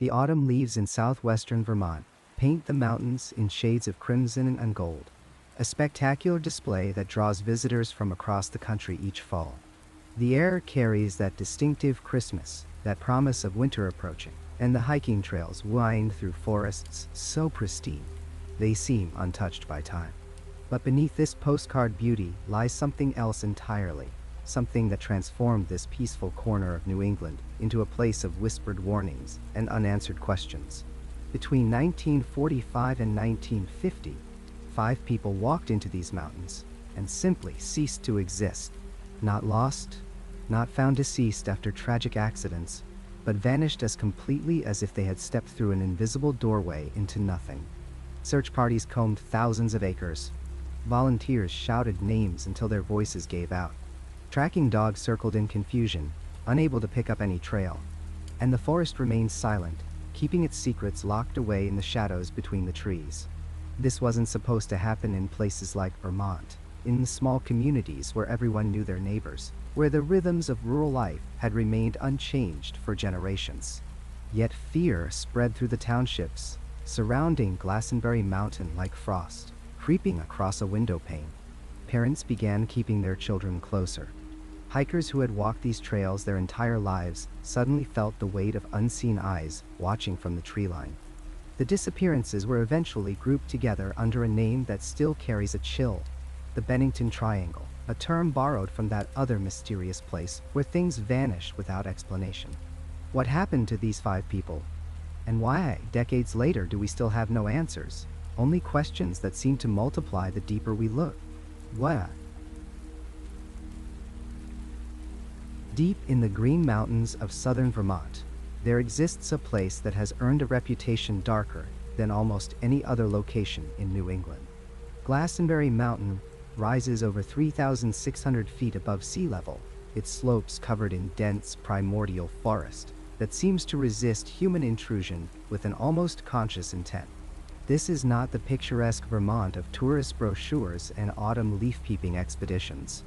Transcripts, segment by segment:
The autumn leaves in southwestern Vermont paint the mountains in shades of crimson and gold, a spectacular display that draws visitors from across the country each fall. The air carries that distinctive Christmas, that promise of winter approaching, and the hiking trails wind through forests so pristine, they seem untouched by time. But beneath this postcard beauty lies something else entirely, something that transformed this peaceful corner of New England into a place of whispered warnings and unanswered questions. Between 1945 and 1950, 5 people walked into these mountains and simply ceased to exist. Not lost, not found deceased after tragic accidents, but vanished as completely as if they had stepped through an invisible doorway into nothing. Search parties combed thousands of acres. Volunteers shouted names until their voices gave out. Tracking dogs circled in confusion, unable to pick up any trail. And the forest remained silent, keeping its secrets locked away in the shadows between the trees. This wasn't supposed to happen in places like Vermont, in the small communities where everyone knew their neighbors, where the rhythms of rural life had remained unchanged for generations. Yet fear spread through the townships, surrounding Glastenbury Mountain like frost, creeping across a window pane. Parents began keeping their children closer. Hikers who had walked these trails their entire lives suddenly felt the weight of unseen eyes watching from the tree line. The disappearances were eventually grouped together under a name that still carries a chill: the Bennington Triangle, a term borrowed from that other mysterious place where things vanished without explanation. What happened to these 5 people? And why, decades later, do we still have no answers? Only questions that seem to multiply the deeper we look. Why? Deep in the Green Mountains of southern Vermont, there exists a place that has earned a reputation darker than almost any other location in New England. Glastenbury Mountain rises over 3,600 feet above sea level, its slopes covered in dense primordial forest that seems to resist human intrusion with an almost conscious intent. This is not the picturesque Vermont of tourist brochures and autumn leaf-peeping expeditions.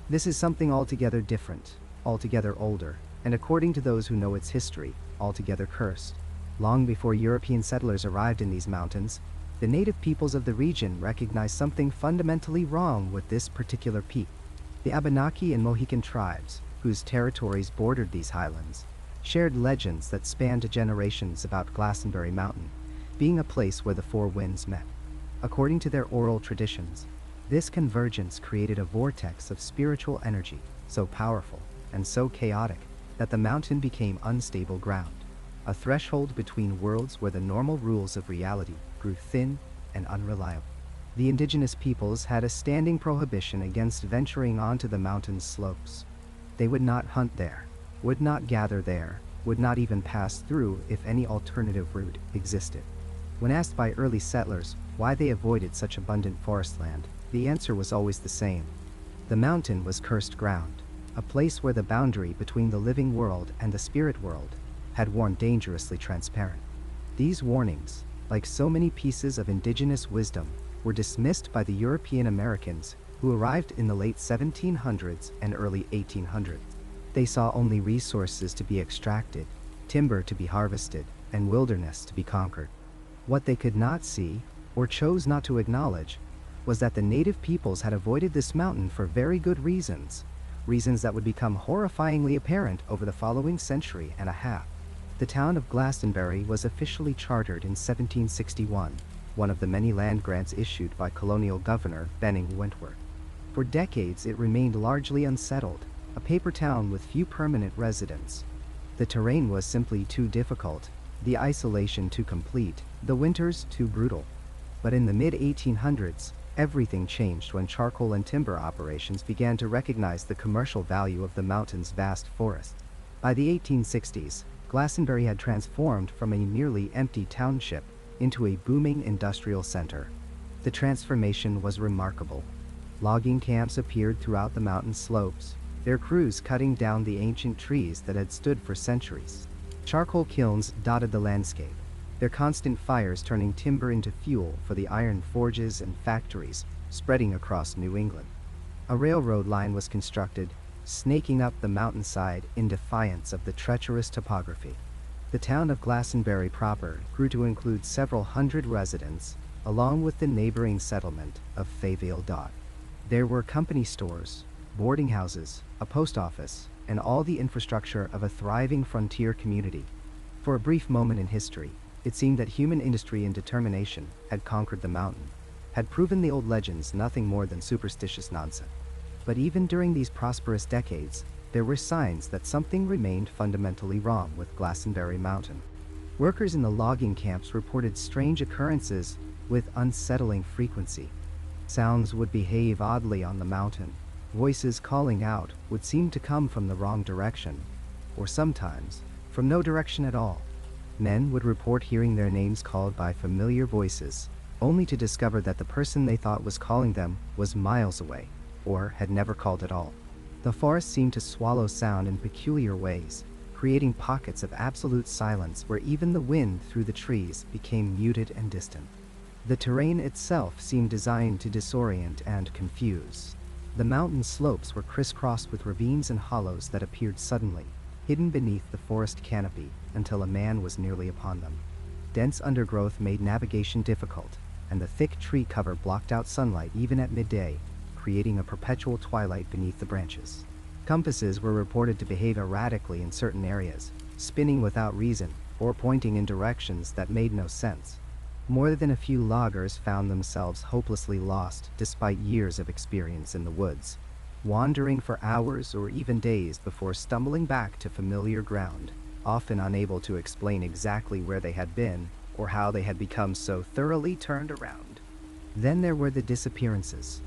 This is something altogether different, altogether older, and according to those who know its history, altogether cursed. Long before European settlers arrived in these mountains, the native peoples of the region recognized something fundamentally wrong with this particular peak. The Abenaki and Mohican tribes, whose territories bordered these highlands, shared legends that spanned generations about Glastenbury Mountain being a place where the 4 winds met. According to their oral traditions, this convergence created a vortex of spiritual energy so powerful and so chaotic that the mountain became unstable ground, a threshold between worlds where the normal rules of reality grew thin and unreliable. The indigenous peoples had a standing prohibition against venturing onto the mountain's slopes. They would not hunt there, would not gather there, would not even pass through if any alternative route existed. When asked by early settlers why they avoided such abundant forest land, the answer was always the same. The mountain was cursed ground, a place where the boundary between the living world and the spirit world had worn dangerously transparent. These warnings, like so many pieces of indigenous wisdom, were dismissed by the European Americans who arrived in the late 1700s and early 1800s. They saw only resources to be extracted, timber to be harvested, and wilderness to be conquered. What they could not see, or chose not to acknowledge, was that the native peoples had avoided this mountain for very good reasons, reasons that would become horrifyingly apparent over the following century and a half. The town of Glastenbury was officially chartered in 1761, one of the many land grants issued by colonial governor Bennington Wentworth. For decades it remained largely unsettled, a paper town with few permanent residents. The terrain was simply too difficult, the isolation too complete, the winters too brutal. But in the mid-1800s, everything changed when charcoal and timber operations began to recognize the commercial value of the mountain's vast forest. By the 1860s, Glastenbury had transformed from a nearly empty township into a booming industrial center. The transformation was remarkable. Logging camps appeared throughout the mountain slopes, their crews cutting down the ancient trees that had stood for centuries. Charcoal kilns dotted the landscape, their constant fires turning timber into fuel for the iron forges and factories spreading across New England. A railroad line was constructed, snaking up the mountainside in defiance of the treacherous topography. The town of Glastenbury proper grew to include several hundred residents, along with the neighboring settlement of Fayville. There were company stores, boarding houses, a post office, and all the infrastructure of a thriving frontier community. For a brief moment in history, it seemed that human industry and determination had conquered the mountain, had proven the old legends nothing more than superstitious nonsense. But even during these prosperous decades, there were signs that something remained fundamentally wrong with Glastenbury Mountain. Workers in the logging camps reported strange occurrences with unsettling frequency. Sounds would behave oddly on the mountain. Voices calling out would seem to come from the wrong direction, or sometimes from no direction at all. Men would report hearing their names called by familiar voices, only to discover that the person they thought was calling them was miles away, or had never called at all. The forest seemed to swallow sound in peculiar ways, creating pockets of absolute silence where even the wind through the trees became muted and distant. The terrain itself seemed designed to disorient and confuse. The mountain slopes were crisscrossed with ravines and hollows that appeared suddenly, hidden beneath the forest canopy until a man was nearly upon them. Dense undergrowth made navigation difficult, and the thick tree cover blocked out sunlight even at midday, creating a perpetual twilight beneath the branches. Compasses were reported to behave erratically in certain areas, spinning without reason or pointing in directions that made no sense. More than a few loggers found themselves hopelessly lost despite years of experience in the woods, wandering for hours or even days before stumbling back to familiar ground, often unable to explain exactly where they had been or how they had become so thoroughly turned around. Then there were the disappearances.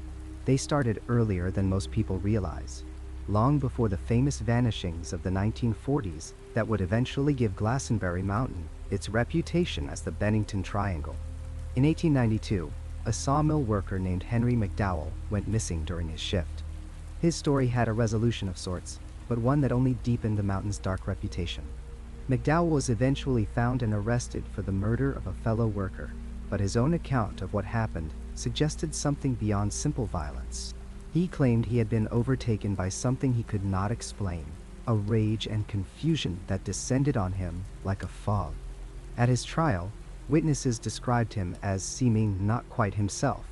They started earlier than most people realize, long before the famous vanishings of the 1940s that would eventually give Glastenbury Mountain its reputation as the Bennington Triangle. In 1892, a sawmill worker named Henry McDowell went missing during his shift. His story had a resolution of sorts, but one that only deepened the mountain's dark reputation. McDowell was eventually found and arrested for the murder of a fellow worker, but his own account of what happened suggested something beyond simple violence. He claimed he had been overtaken by something he could not explain, a rage and confusion that descended on him like a fog. At his trial, witnesses described him as seeming not quite himself,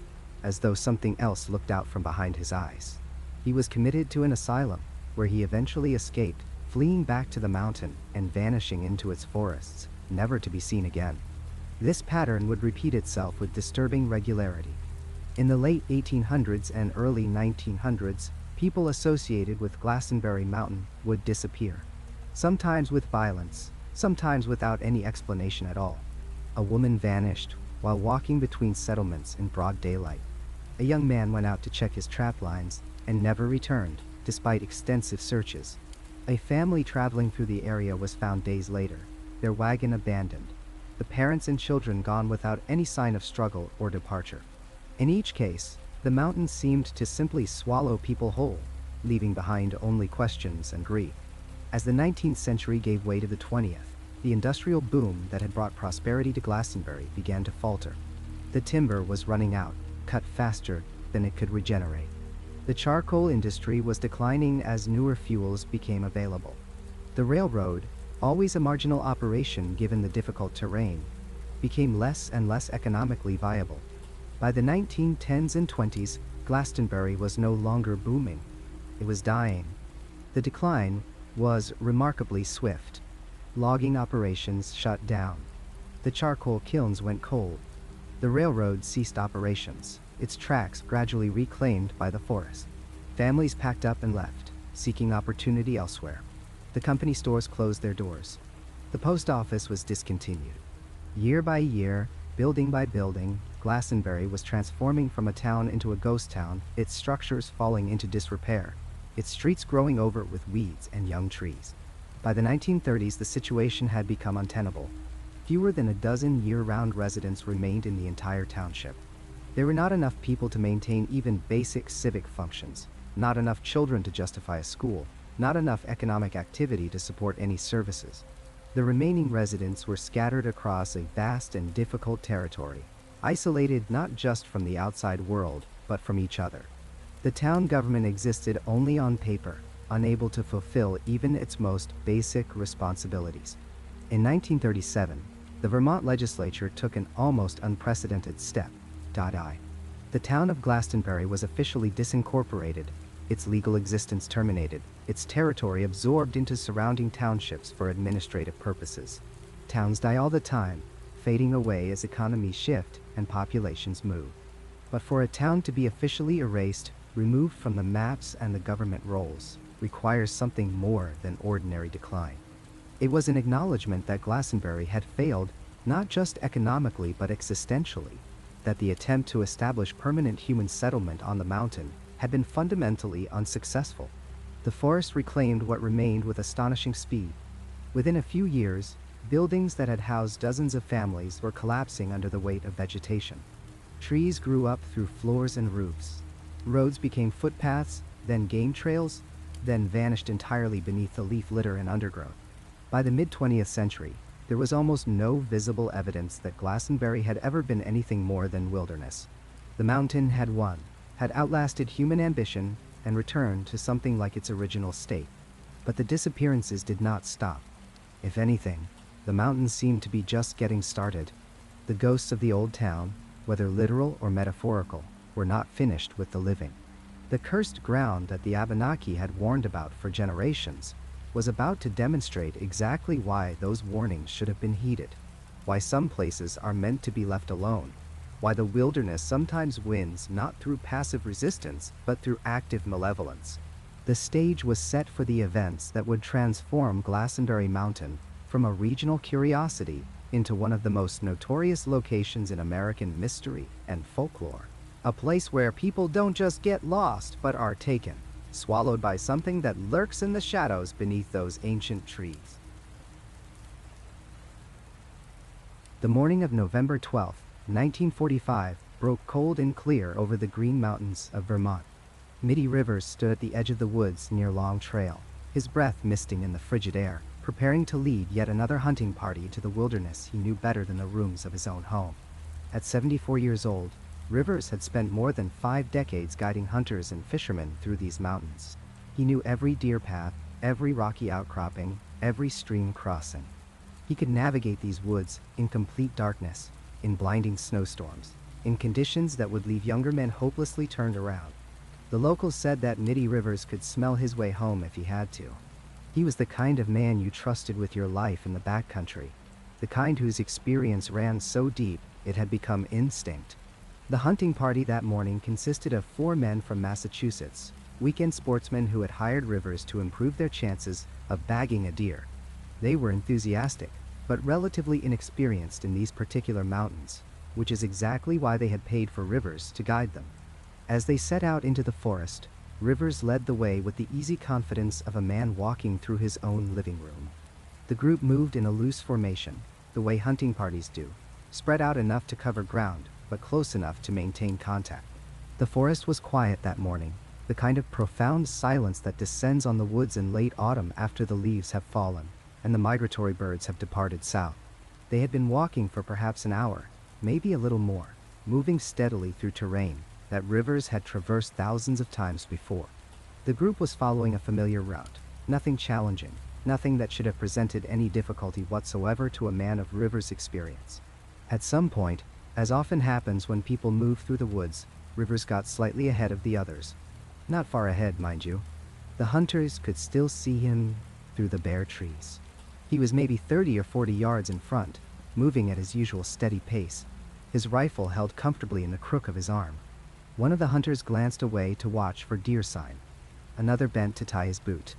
as though something else looked out from behind his eyes. He was committed to an asylum, where he eventually escaped, fleeing back to the mountain and vanishing into its forests, never to be seen again. This pattern would repeat itself with disturbing regularity. In the late 1800s and early 1900s, people associated with Glastenbury Mountain would disappear, sometimes with violence, sometimes without any explanation at all. A woman vanished while walking between settlements in broad daylight. A young man went out to check his trap lines and never returned, despite extensive searches. A family traveling through the area was found days later, their wagon abandoned, the parents and children gone without any sign of struggle or departure. In each case, the mountain seemed to simply swallow people whole, leaving behind only questions and grief. As the 19th century gave way to the 20th, the industrial boom that had brought prosperity to Glastenbury began to falter. The timber was running out, cut faster than it could regenerate. The charcoal industry was declining as newer fuels became available. The railroad, always a marginal operation given the difficult terrain, became less and less economically viable. By the 1910s and 20s, Glastenbury was no longer booming. It was dying. The decline was remarkably swift. Logging operations shut down. The charcoal kilns went cold. The railroad ceased operations, its tracks gradually reclaimed by the forest. Families packed up and left, seeking opportunity elsewhere. The company stores closed their doors. The post office was discontinued. Year by year, building by building, Glastenbury was transforming from a town into a ghost town, its structures falling into disrepair, its streets growing over with weeds and young trees. By the 1930s, the situation had become untenable. Fewer than a dozen year-round residents remained in the entire township. There were not enough people to maintain even basic civic functions, not enough children to justify a school, not enough economic activity to support any services. The remaining residents were scattered across a vast and difficult territory, isolated not just from the outside world, but from each other. The town government existed only on paper, unable to fulfill even its most basic responsibilities. In 1937, the Vermont legislature took an almost unprecedented step. The town of Glastenbury was officially disincorporated, its legal existence terminated, its territory absorbed into surrounding townships for administrative purposes. Towns die all the time, fading away as economies shift and populations move. But for a town to be officially erased, removed from the maps and the government rolls, requires something more than ordinary decline. It was an acknowledgement that Glastenbury had failed, not just economically but existentially, that the attempt to establish permanent human settlement on the mountain had been fundamentally unsuccessful. The forest reclaimed what remained with astonishing speed. Within a few years, buildings that had housed dozens of families were collapsing under the weight of vegetation. Trees grew up through floors and roofs. Roads became footpaths, then game trails, then vanished entirely beneath the leaf litter and undergrowth. By the mid-20th century, there was almost no visible evidence that Glastenbury had ever been anything more than wilderness. The mountain had won, had outlasted human ambition, and returned to something like its original state. But the disappearances did not stop. If anything, the mountain seemed to be just getting started. The ghosts of the old town, whether literal or metaphorical, were not finished with the living. The cursed ground that the Abenaki had warned about for generations was about to demonstrate exactly why those warnings should have been heeded, why some places are meant to be left alone, why the wilderness sometimes wins not through passive resistance but through active malevolence. The stage was set for the events that would transform Glastenbury Mountain from a regional curiosity into one of the most notorious locations in American mystery and folklore. A place where people don't just get lost but are taken, swallowed by something that lurks in the shadows beneath those ancient trees. The morning of November 12, 1945, broke cold and clear over the Green Mountains of Vermont. Middie Rivers stood at the edge of the woods near Long Trail, his breath misting in the frigid air, preparing to lead yet another hunting party to the wilderness he knew better than the rooms of his own home. At 74 years old, Rivers had spent more than 5 decades guiding hunters and fishermen through these mountains. He knew every deer path, every rocky outcropping, every stream crossing. He could navigate these woods in complete darkness, in blinding snowstorms, in conditions that would leave younger men hopelessly turned around. The locals said that Middie Rivers could smell his way home if he had to. He was the kind of man you trusted with your life in the backcountry, the kind whose experience ran so deep it had become instinct. The hunting party that morning consisted of 4 men from Massachusetts, weekend sportsmen who had hired Rivers to improve their chances of bagging a deer. They were enthusiastic, but relatively inexperienced in these particular mountains, which is exactly why they had paid for Rivers to guide them. As they set out into the forest, Rivers led the way with the easy confidence of a man walking through his own living room. The group moved in a loose formation, the way hunting parties do, spread out enough to cover ground, but close enough to maintain contact. The forest was quiet that morning, the kind of profound silence that descends on the woods in late autumn after the leaves have fallen and the migratory birds have departed south. They had been walking for perhaps an hour, maybe a little more, moving steadily through terrain that Rivers had traversed thousands of times before. The group was following a familiar route, nothing challenging, nothing that should have presented any difficulty whatsoever to a man of Rivers' experience. At some point, as often happens when people move through the woods, Rivers got slightly ahead of the others. Not far ahead, mind you. The hunters could still see him through the bare trees. He was maybe 30 or 40 yards in front, moving at his usual steady pace, his rifle held comfortably in the crook of his arm. One of the hunters glanced away to watch for deer sign. Another bent to tie his boot.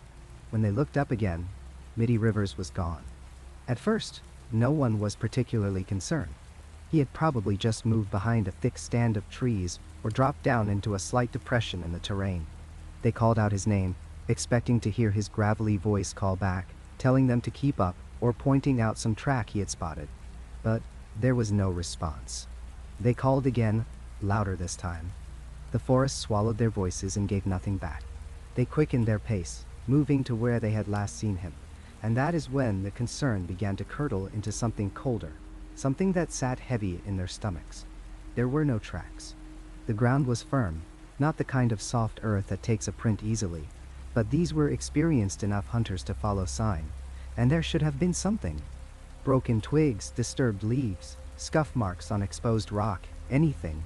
When they looked up again, Middie Rivers was gone. At first, no one was particularly concerned. He had probably just moved behind a thick stand of trees or dropped down into a slight depression in the terrain. They called out his name, expecting to hear his gravelly voice call back, telling them to keep up or pointing out some track he had spotted. But there was no response. They called again, louder this time. The forest swallowed their voices and gave nothing back. They quickened their pace, moving to where they had last seen him, and that is when the concern began to curdle into something colder, something that sat heavy in their stomachs. There were no tracks. The ground was firm, not the kind of soft earth that takes a print easily, but these were experienced enough hunters to follow sign, and there should have been something. Broken twigs, disturbed leaves, scuff marks on exposed rock, anything.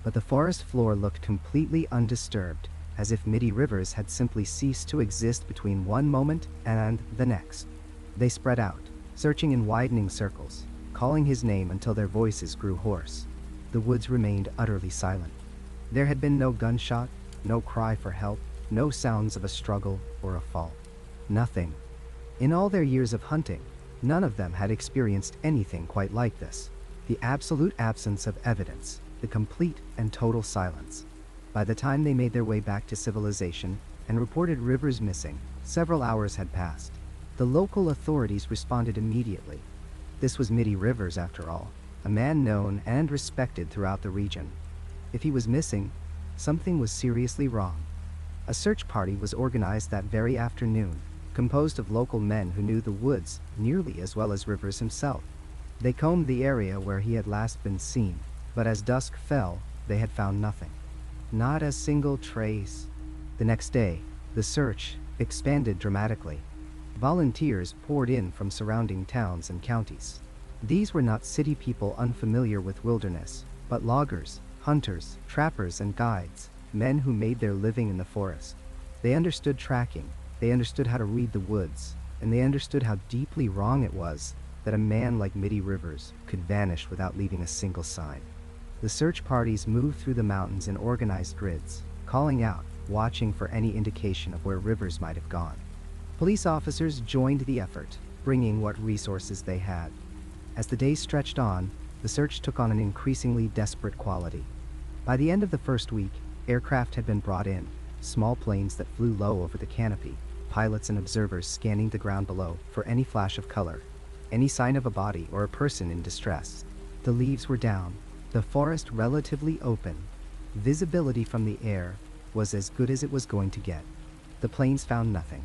But the forest floor looked completely undisturbed, as if Middie Rivers had simply ceased to exist between one moment and the next. They spread out, searching in widening circles, calling his name until their voices grew hoarse. The woods remained utterly silent. There had been no gunshot, no cry for help, no sounds of a struggle or a fall. Nothing. In all their years of hunting, none of them had experienced anything quite like this. The absolute absence of evidence, the complete and total silence. By the time they made their way back to civilization and reported Rivers missing, several hours had passed. The local authorities responded immediately. This was Middie Rivers, after all, a man known and respected throughout the region. If he was missing, something was seriously wrong. A search party was organized that very afternoon, composed of local men who knew the woods nearly as well as Rivers himself. They combed the area where he had last been seen, but as dusk fell, they had found nothing. Not a single trace. The next day, the search expanded dramatically. Volunteers poured in from surrounding towns and counties. These were not city people unfamiliar with wilderness, but loggers, hunters, trappers, and guides, men who made their living in the forest. They understood tracking, they understood how to read the woods, and they understood how deeply wrong it was that a man like Middie Rivers could vanish without leaving a single sign. The search parties moved through the mountains in organized grids, calling out, watching for any indication of where Rivers might have gone. Police officers joined the effort, bringing what resources they had. As the days stretched on, the search took on an increasingly desperate quality. By the end of the first week, aircraft had been brought in, small planes that flew low over the canopy, pilots and observers scanning the ground below for any flash of color, any sign of a body or a person in distress. The leaves were down, the forest relatively open. Visibility from the air was as good as it was going to get. The planes found nothing.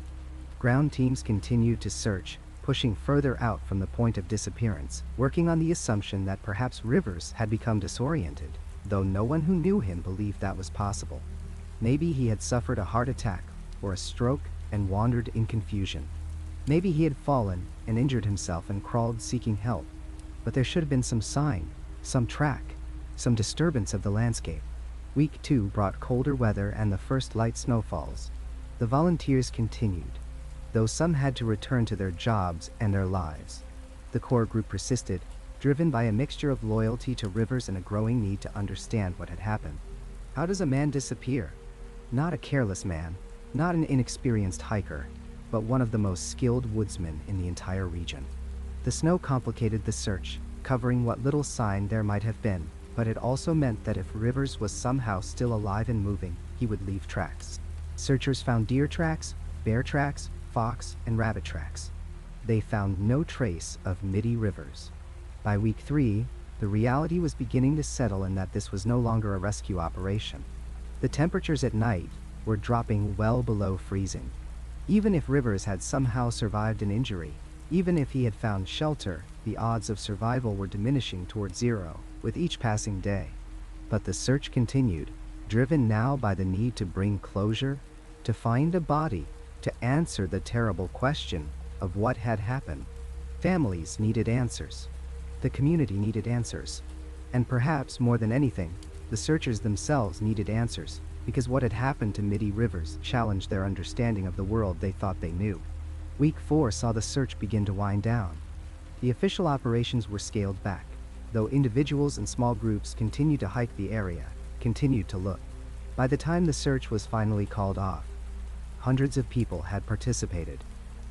Ground teams continued to search, pushing further out from the point of disappearance, working on the assumption that perhaps Rivers had become disoriented, though no one who knew him believed that was possible. Maybe he had suffered a heart attack or a stroke and wandered in confusion. Maybe he had fallen and injured himself and crawled seeking help. But there should have been some sign, some track, some disturbance of the landscape. Week 2 brought colder weather and the first light snowfalls. The volunteers continued, though some had to return to their jobs and their lives. The core group persisted, driven by a mixture of loyalty to Rivers and a growing need to understand what had happened. How does a man disappear? Not a careless man, not an inexperienced hiker, but one of the most skilled woodsmen in the entire region. The snow complicated the search, covering what little sign there might have been, but it also meant that if Rivers was somehow still alive and moving, he would leave tracks. Searchers found deer tracks, bear tracks, fox, and rabbit tracks. They found no trace of Middie Rivers. By week 3, the reality was beginning to settle in that this was no longer a rescue operation. The temperatures at night were dropping well below freezing. Even if Rivers had somehow survived an injury, even if he had found shelter, the odds of survival were diminishing toward zero with each passing day. But the search continued, driven now by the need to bring closure, to find a body, to answer the terrible question of what had happened. Families needed answers. The community needed answers. And perhaps more than anything, the searchers themselves needed answers, because what had happened to Middie Rivers challenged their understanding of the world they thought they knew. Week 4 saw the search begin to wind down. The official operations were scaled back, though individuals and small groups continued to hike the area, continued to look. By the time the search was finally called off, hundreds of people had participated.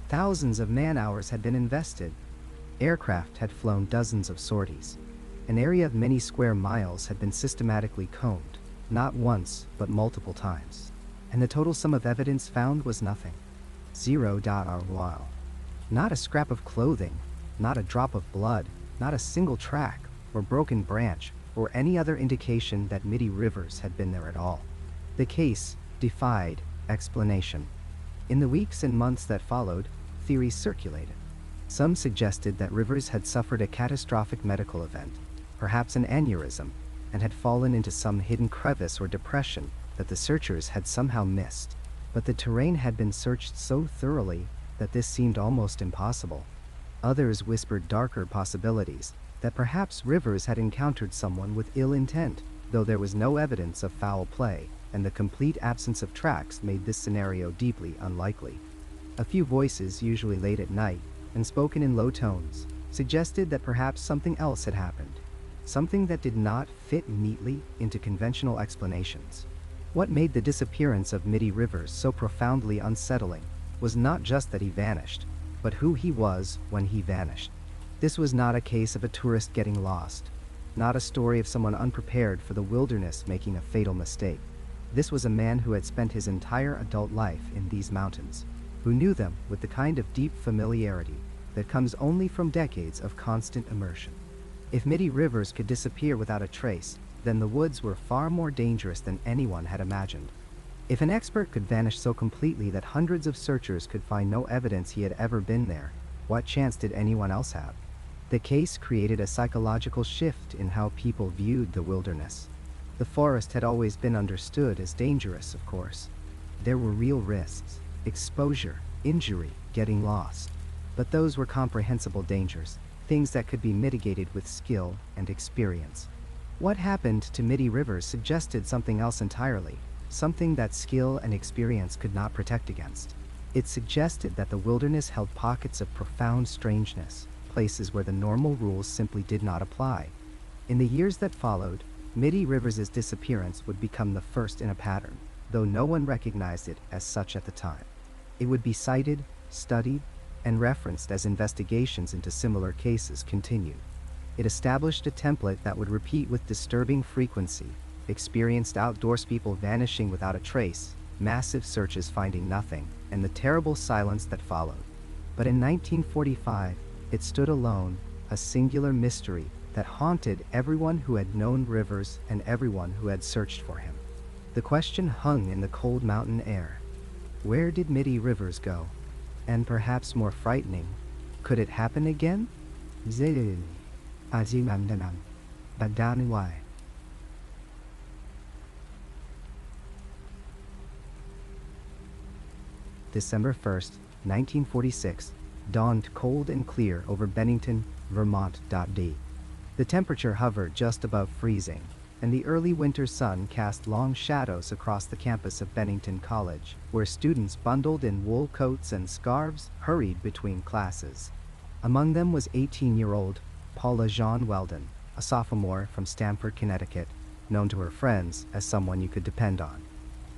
Thousands of man-hours had been invested. Aircraft had flown dozens of sorties. An area of many square miles had been systematically combed, not once, but multiple times. And the total sum of evidence found was nothing. Zero. While not a scrap of clothing, not a drop of blood, not a single track or broken branch or any other indication that Middie Rivers had been there at all. The case defied explanation. In the weeks and months that followed, theories circulated. Some suggested that Rivers had suffered a catastrophic medical event, perhaps an aneurysm, and had fallen into some hidden crevice or depression that the searchers had somehow missed. But the terrain had been searched so thoroughly that this seemed almost impossible. Others whispered darker possibilities, that perhaps Rivers had encountered someone with ill intent, though there was no evidence of foul play, and the complete absence of tracks made this scenario deeply unlikely. A few voices, usually late at night, and spoken in low tones, suggested that perhaps something else had happened, something that did not fit neatly into conventional explanations. What made the disappearance of Middie Rivers so profoundly unsettling was not just that he vanished, but who he was when he vanished. This was not a case of a tourist getting lost, not a story of someone unprepared for the wilderness making a fatal mistake. This was a man who had spent his entire adult life in these mountains, who knew them with the kind of deep familiarity that comes only from decades of constant immersion. If Middie Rivers could disappear without a trace, then the woods were far more dangerous than anyone had imagined. If an expert could vanish so completely that hundreds of searchers could find no evidence he had ever been there, what chance did anyone else have? The case created a psychological shift in how people viewed the wilderness. The forest had always been understood as dangerous, of course. There were real risks: exposure, injury, getting lost. But those were comprehensible dangers, things that could be mitigated with skill and experience. What happened to Middie Rivers suggested something else entirely, something that skill and experience could not protect against. It suggested that the wilderness held pockets of profound strangeness, places where the normal rules simply did not apply. In the years that followed, Middie Rivers' disappearance would become the first in a pattern, though no one recognized it as such at the time. It would be cited, studied, and referenced as investigations into similar cases continued. It established a template that would repeat with disturbing frequency: experienced outdoors people vanishing without a trace, massive searches finding nothing, and the terrible silence that followed. But in 1945, it stood alone, a singular mystery that haunted everyone who had known Rivers and everyone who had searched for him. The question hung in the cold mountain air: where did Middie Rivers go? And perhaps more frightening, could it happen again? December 1st, 1946, dawned cold and clear over Bennington, Vermont. The temperature hovered just above freezing, and the early winter sun cast long shadows across the campus of Bennington College, where students bundled in wool coats and scarves hurried between classes. Among them was 18-year-old Paula Welden, a sophomore from Stamford, Connecticut, known to her friends as someone you could depend on.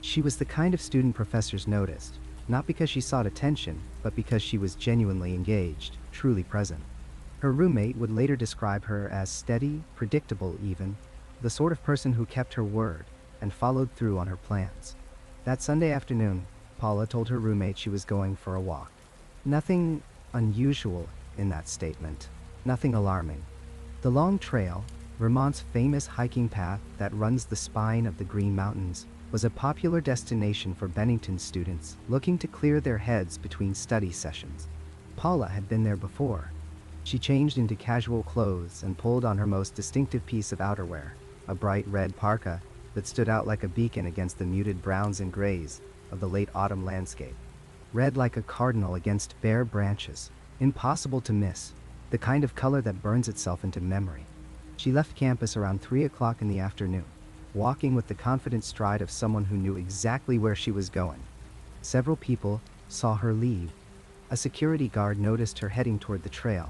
She was the kind of student professors noticed, not because she sought attention, but because she was genuinely engaged, truly present. Her roommate would later describe her as steady, predictable even, the sort of person who kept her word and followed through on her plans. That Sunday afternoon, Paula told her roommate she was going for a walk. Nothing unusual in that statement, nothing alarming. The Long Trail, Vermont's famous hiking path that runs the spine of the Green Mountains, was a popular destination for Bennington students looking to clear their heads between study sessions. Paula had been there before. She changed into casual clothes and pulled on her most distinctive piece of outerwear, a bright red parka that stood out like a beacon against the muted browns and grays of the late autumn landscape. Red like a cardinal against bare branches, impossible to miss, the kind of color that burns itself into memory. She left campus around 3 o'clock in the afternoon, walking with the confident stride of someone who knew exactly where she was going. Several people saw her leave. A security guard noticed her heading toward the trail.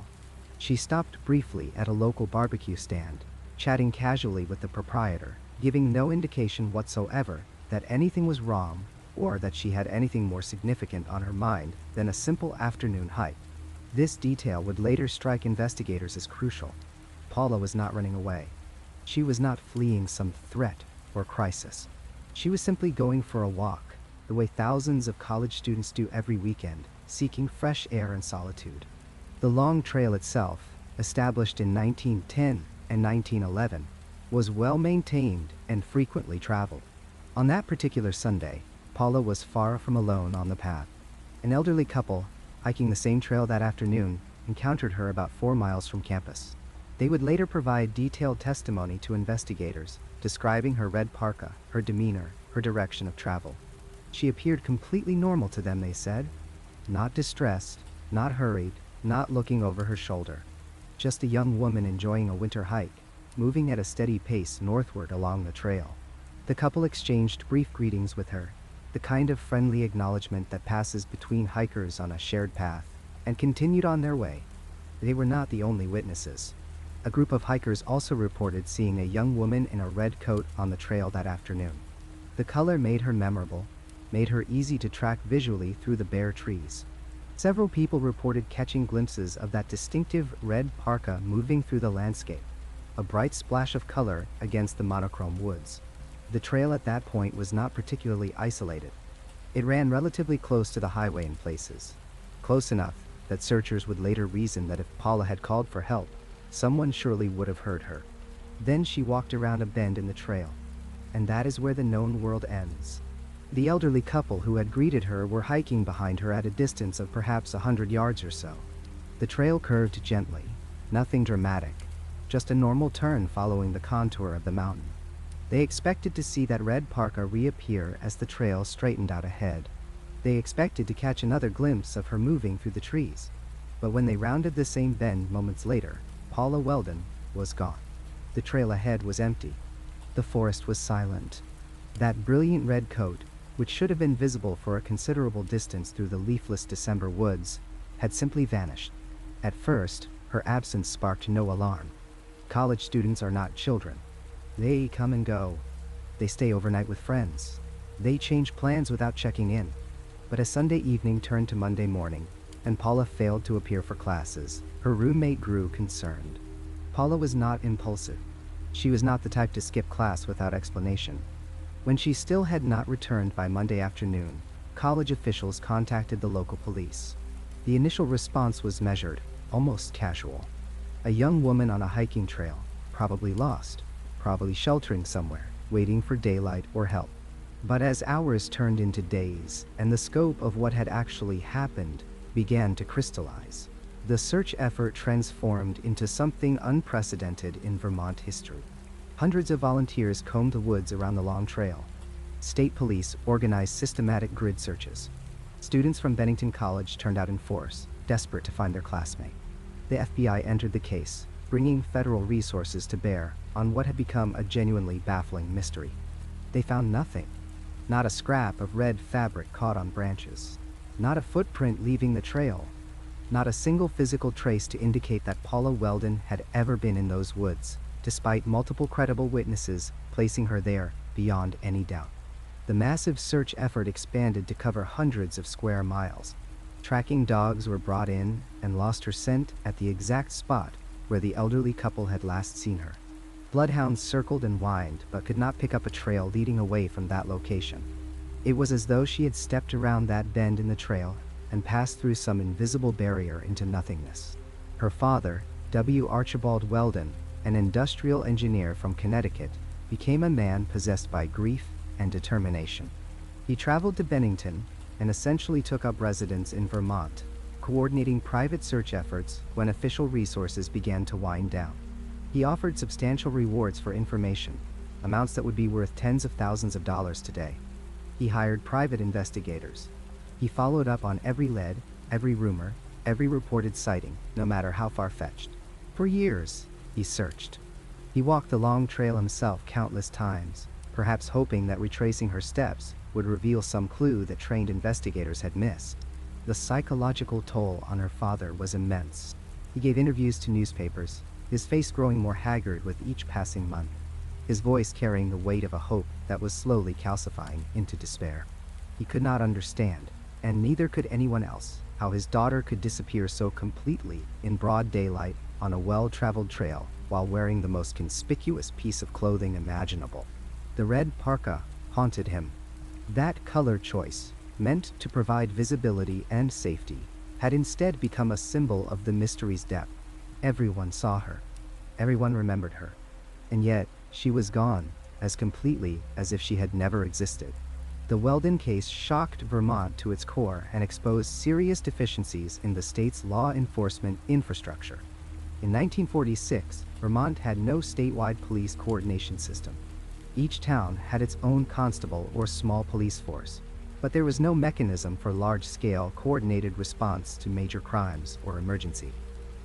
She stopped briefly at a local barbecue stand, chatting casually with the proprietor, giving no indication whatsoever that anything was wrong or that she had anything more significant on her mind than a simple afternoon hike. This detail would later strike investigators as crucial. Paula was not running away. She was not fleeing some threat or crisis. She was simply going for a walk, the way thousands of college students do every weekend, seeking fresh air and solitude. The Long Trail itself, established in 1910 and 1911, was well maintained and frequently traveled. On that particular Sunday, Paula was far from alone on the path. An elderly couple, hiking the same trail that afternoon, encountered her about 4 miles from campus. They would later provide detailed testimony to investigators, describing her red parka, her demeanor, her direction of travel. She appeared completely normal to them, they said. Not distressed, not hurried, not looking over her shoulder. Just a young woman enjoying a winter hike, moving at a steady pace northward along the trail. The couple exchanged brief greetings with her, the kind of friendly acknowledgement that passes between hikers on a shared path, and continued on their way. They were not the only witnesses. A group of hikers also reported seeing a young woman in a red coat on the trail that afternoon. The color made her memorable, made her easy to track visually through the bare trees. Several people reported catching glimpses of that distinctive red parka moving through the landscape, a bright splash of color against the monochrome woods. The trail at that point was not particularly isolated. It ran relatively close to the highway in places, close enough that searchers would later reason that if Paula had called for help, someone surely would have heard her. Then she walked around a bend in the trail, and that is where the known world ends. The elderly couple who had greeted her were hiking behind her at a distance of perhaps 100 yards or so. The trail curved gently, nothing dramatic, just a normal turn following the contour of the mountain. They expected to see that red parka reappear as the trail straightened out ahead. They expected to catch another glimpse of her moving through the trees. But when they rounded the same bend moments later, Paula Welden was gone. The trail ahead was empty. The forest was silent. That brilliant red coat, which should have been visible for a considerable distance through the leafless December woods, had simply vanished. At first, her absence sparked no alarm. College students are not children. They come and go. They stay overnight with friends. They change plans without checking in. But as Sunday evening turned to Monday morning, and Paula failed to appear for classes, her roommate grew concerned. Paula was not impulsive. She was not the type to skip class without explanation. When she still had not returned by Monday afternoon, college officials contacted the local police. The initial response was measured, almost casual. A young woman on a hiking trail, probably lost, probably sheltering somewhere, waiting for daylight or help. But as hours turned into days, and the scope of what had actually happened began to crystallize, the search effort transformed into something unprecedented in Vermont history. Hundreds of volunteers combed the woods around the long trail. State police organized systematic grid searches. Students from Bennington College turned out in force, desperate to find their classmate. The FBI entered the case, bringing federal resources to bear on what had become a genuinely baffling mystery. They found nothing. Not a scrap of red fabric caught on branches. Not a footprint leaving the trail. Not a single physical trace to indicate that Paula Welden had ever been in those woods, despite multiple credible witnesses placing her there beyond any doubt. The massive search effort expanded to cover hundreds of square miles. Tracking dogs were brought in and lost her scent at the exact spot where the elderly couple had last seen her. Bloodhounds circled and whined, but could not pick up a trail leading away from that location. It was as though she had stepped around that bend in the trail and passed through some invisible barrier into nothingness. Her father, W. Archibald Welden, an industrial engineer from Connecticut, became a man possessed by grief and determination. He traveled to Bennington and essentially took up residence in Vermont, coordinating private search efforts when official resources began to wind down. He offered substantial rewards for information, amounts that would be worth tens of thousands of dollars today. He hired private investigators. He followed up on every lead, every rumor, every reported sighting, no matter how far-fetched. For years, he searched. He walked the long trail himself countless times, perhaps hoping that retracing her steps would reveal some clue that trained investigators had missed. The psychological toll on her father was immense. He gave interviews to newspapers, his face growing more haggard with each passing month, his voice carrying the weight of a hope that was slowly calcifying into despair. He could not understand, and neither could anyone else, how his daughter could disappear so completely in broad daylight on a well-traveled trail while wearing the most conspicuous piece of clothing imaginable. The red parka haunted him. That color choice, meant to provide visibility and safety, had instead become a symbol of the mystery's depth. Everyone saw her. Everyone remembered her. And yet, she was gone, as completely as if she had never existed. The Welden case shocked Vermont to its core and exposed serious deficiencies in the state's law enforcement infrastructure. In 1946, Vermont had no statewide police coordination system. Each town had its own constable or small police force, but there was no mechanism for large-scale, coordinated response to major crimes or emergency.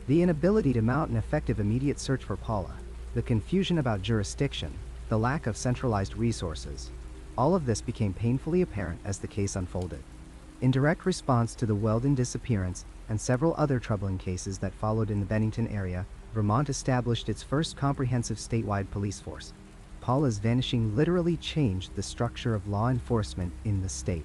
The inability to mount an effective immediate search for Paula, the confusion about jurisdiction, the lack of centralized resources, all of this became painfully apparent as the case unfolded. In direct response to the Welden disappearance and several other troubling cases that followed in the Bennington area, Vermont established its first comprehensive statewide police force. Paula's vanishing literally changed the structure of law enforcement in the state.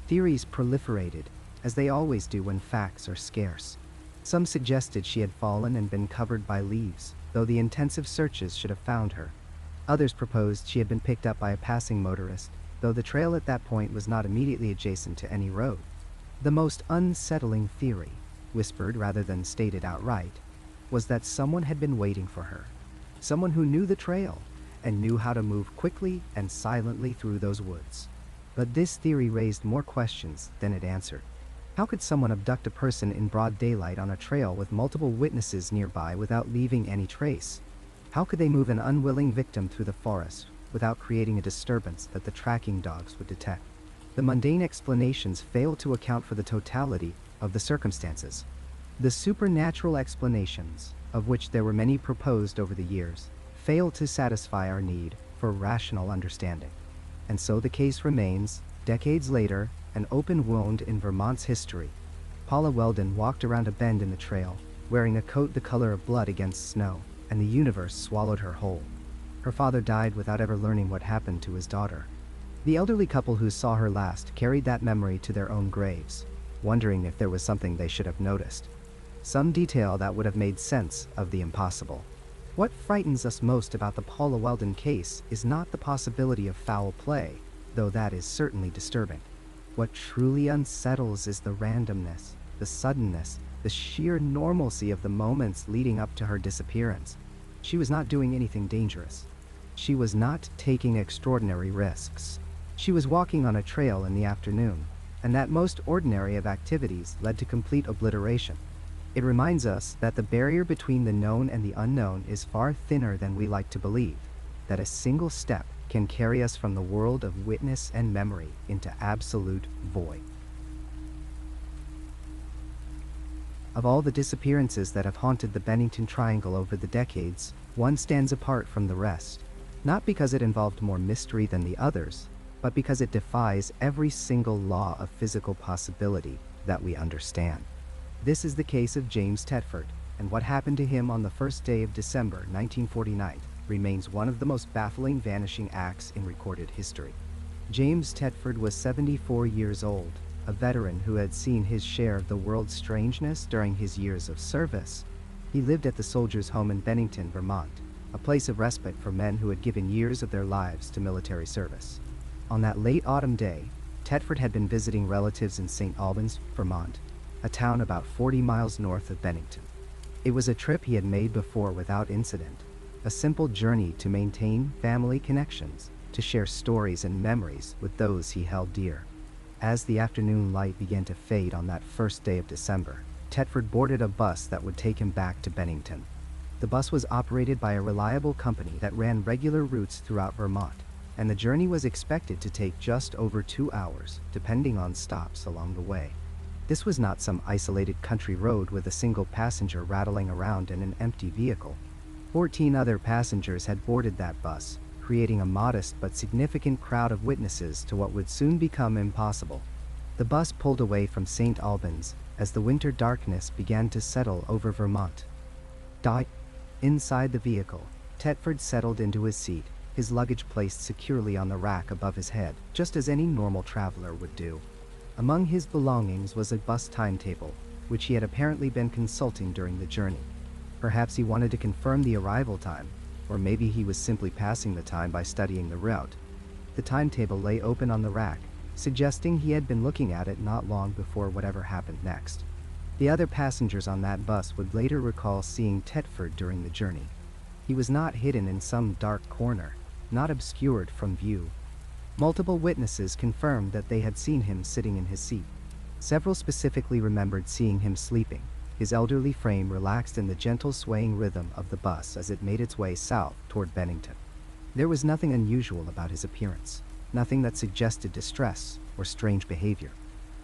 Theories proliferated, as they always do when facts are scarce. Some suggested she had fallen and been covered by leaves, though the intensive searches should have found her. Others proposed she had been picked up by a passing motorist, though the trail at that point was not immediately adjacent to any road. The most unsettling theory, whispered rather than stated outright, was that someone had been waiting for her. Someone who knew the trail and knew how to move quickly and silently through those woods. But this theory raised more questions than it answered. How could someone abduct a person in broad daylight on a trail with multiple witnesses nearby without leaving any trace? How could they move an unwilling victim through the forest without creating a disturbance that the tracking dogs would detect? The mundane explanations fail to account for the totality of the circumstances. The supernatural explanations, of which there were many proposed over the years, fail to satisfy our need for rational understanding. And so the case remains, decades later, an open wound in Vermont's history. Paula Welden walked around a bend in the trail, wearing a coat the color of blood against snow, and the universe swallowed her whole. Her father died without ever learning what happened to his daughter. The elderly couple who saw her last carried that memory to their own graves, wondering if there was something they should have noticed. Some detail that would have made sense of the impossible. What frightens us most about the Paula Welden case is not the possibility of foul play, though that is certainly disturbing. What truly unsettles is the randomness, the suddenness, the sheer normalcy of the moments leading up to her disappearance. She was not doing anything dangerous. She was not taking extraordinary risks. She was walking on a trail in the afternoon, and that most ordinary of activities led to complete obliteration. It reminds us that the barrier between the known and the unknown is far thinner than we like to believe, that a single step can carry us from the world of witness and memory into absolute void. Of all the disappearances that have haunted the Bennington Triangle over the decades, one stands apart from the rest, not because it involved more mystery than the others, but because it defies every single law of physical possibility that we understand. This is the case of James Tetford, and what happened to him on the first day of December 1949 remains one of the most baffling vanishing acts in recorded history. James Tetford was 74 years old, a veteran who had seen his share of the world's strangeness during his years of service. He lived at the Soldiers' Home in Bennington, Vermont, a place of respite for men who had given years of their lives to military service. On that late autumn day, Tetford had been visiting relatives in St. Albans, Vermont, a town about 40 miles north of Bennington. It was a trip he had made before without incident, a simple journey to maintain family connections, to share stories and memories with those he held dear. As the afternoon light began to fade on that first day of December, Tetford boarded a bus that would take him back to Bennington. The bus was operated by a reliable company that ran regular routes throughout Vermont, and the journey was expected to take just over 2 hours, depending on stops along the way. This was not some isolated country road with a single passenger rattling around in an empty vehicle. 14 other passengers had boarded that bus, creating a modest but significant crowd of witnesses to what would soon become impossible. The bus pulled away from St. Albans as the winter darkness began to settle over Vermont. Inside the vehicle, Tetford settled into his seat, his luggage placed securely on the rack above his head, just as any normal traveler would do. Among his belongings was a bus timetable, which he had apparently been consulting during the journey. Perhaps he wanted to confirm the arrival time, or maybe he was simply passing the time by studying the route. The timetable lay open on the rack, suggesting he had been looking at it not long before whatever happened next. The other passengers on that bus would later recall seeing Tetford during the journey. He was not hidden in some dark corner, not obscured from view. Multiple witnesses confirmed that they had seen him sitting in his seat. Several specifically remembered seeing him sleeping, his elderly frame relaxed in the gentle swaying rhythm of the bus as it made its way south toward Bennington. There was nothing unusual about his appearance, nothing that suggested distress or strange behavior.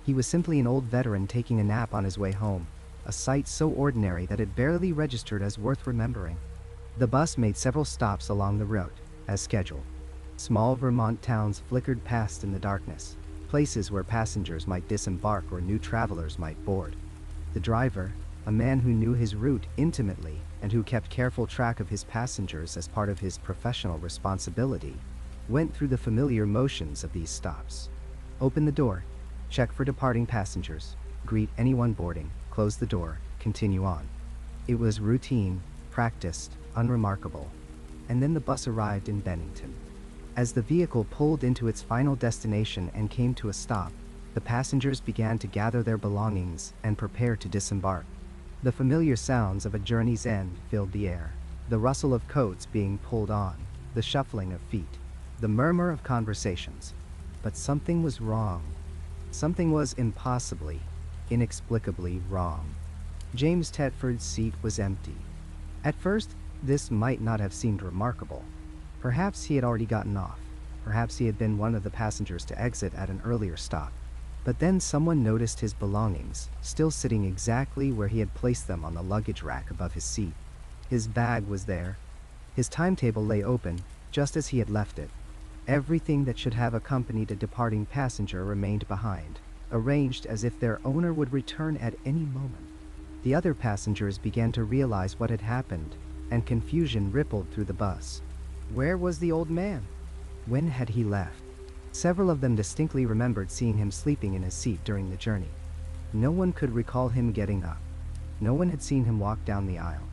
He was simply an old veteran taking a nap on his way home, a sight so ordinary that it barely registered as worth remembering. The bus made several stops along the route, as scheduled. Small Vermont towns flickered past in the darkness, places where passengers might disembark or new travelers might board. The driver, a man who knew his route intimately and who kept careful track of his passengers as part of his professional responsibility, went through the familiar motions of these stops. Open the door, check for departing passengers, greet anyone boarding, close the door, continue on. It was routine, practiced, unremarkable. And then the bus arrived in Bennington. As the vehicle pulled into its final destination and came to a stop, the passengers began to gather their belongings and prepare to disembark. The familiar sounds of a journey's end filled the air, the rustle of coats being pulled on, the shuffling of feet, the murmur of conversations. But something was wrong. Something was impossibly, inexplicably wrong. James Tetford's seat was empty. At first, this might not have seemed remarkable. Perhaps he had already gotten off. Perhaps he had been one of the passengers to exit at an earlier stop. But then someone noticed his belongings, still sitting exactly where he had placed them on the luggage rack above his seat. His bag was there. His timetable lay open, just as he had left it. Everything that should have accompanied a departing passenger remained behind, arranged as if their owner would return at any moment. The other passengers began to realize what had happened, and confusion rippled through the bus. Where was the old man? When had he left? Several of them distinctly remembered seeing him sleeping in his seat during the journey. No one could recall him getting up. No one had seen him walk down the aisle.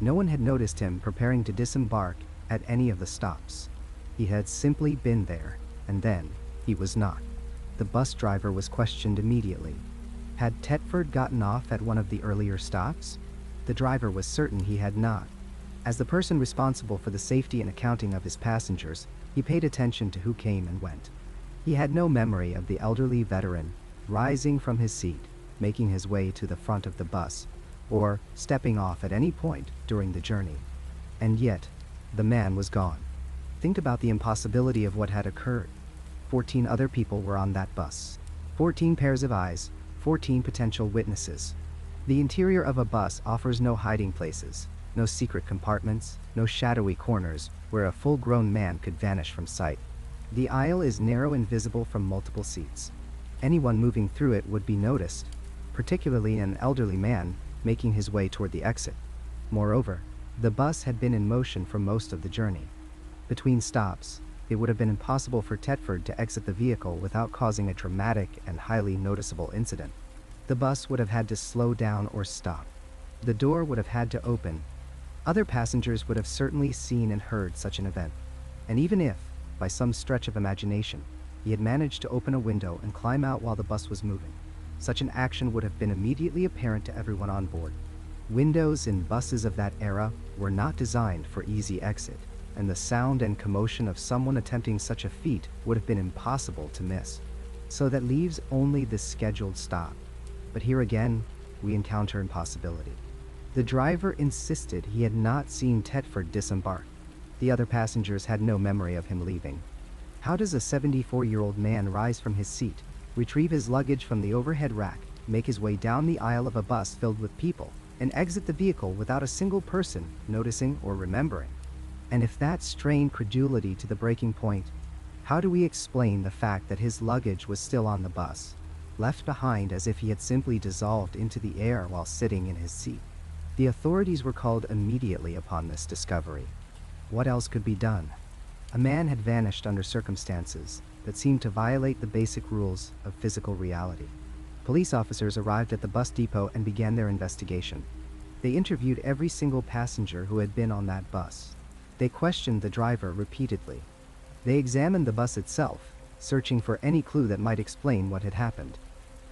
No one had noticed him preparing to disembark at any of the stops. He had simply been there, and then he was not. The bus driver was questioned immediately. Had Tetford gotten off at one of the earlier stops? The driver was certain he had not. As the person responsible for the safety and accounting of his passengers, he paid attention to who came and went. He had no memory of the elderly veteran rising from his seat, making his way to the front of the bus, or stepping off at any point during the journey. And yet, the man was gone. Think about the impossibility of what had occurred. 14 other people were on that bus. 14 pairs of eyes, 14 potential witnesses. The interior of a bus offers no hiding places, no secret compartments, no shadowy corners where a full-grown man could vanish from sight. The aisle is narrow and visible from multiple seats. Anyone moving through it would be noticed, particularly an elderly man making his way toward the exit. Moreover, the bus had been in motion for most of the journey. Between stops, it would have been impossible for Tetford to exit the vehicle without causing a dramatic and highly noticeable incident. The bus would have had to slow down or stop. The door would have had to open. Other passengers would have certainly seen and heard such an event. And even if, by some stretch of imagination, he had managed to open a window and climb out while the bus was moving, such an action would have been immediately apparent to everyone on board. Windows in buses of that era were not designed for easy exit, and the sound and commotion of someone attempting such a feat would have been impossible to miss. So that leaves only the scheduled stop. But here again, we encounter impossibility. The driver insisted he had not seen Tetford disembark. The other passengers had no memory of him leaving. How does a 74-year-old man rise from his seat, retrieve his luggage from the overhead rack, make his way down the aisle of a bus filled with people, and exit the vehicle without a single person noticing or remembering? And if that strained credulity to the breaking point, how do we explain the fact that his luggage was still on the bus, left behind as if he had simply dissolved into the air while sitting in his seat? The authorities were called immediately upon this discovery. What else could be done? A man had vanished under circumstances that seemed to violate the basic rules of physical reality. Police officers arrived at the bus depot and began their investigation. They interviewed every single passenger who had been on that bus. They questioned the driver repeatedly. They examined the bus itself, searching for any clue that might explain what had happened.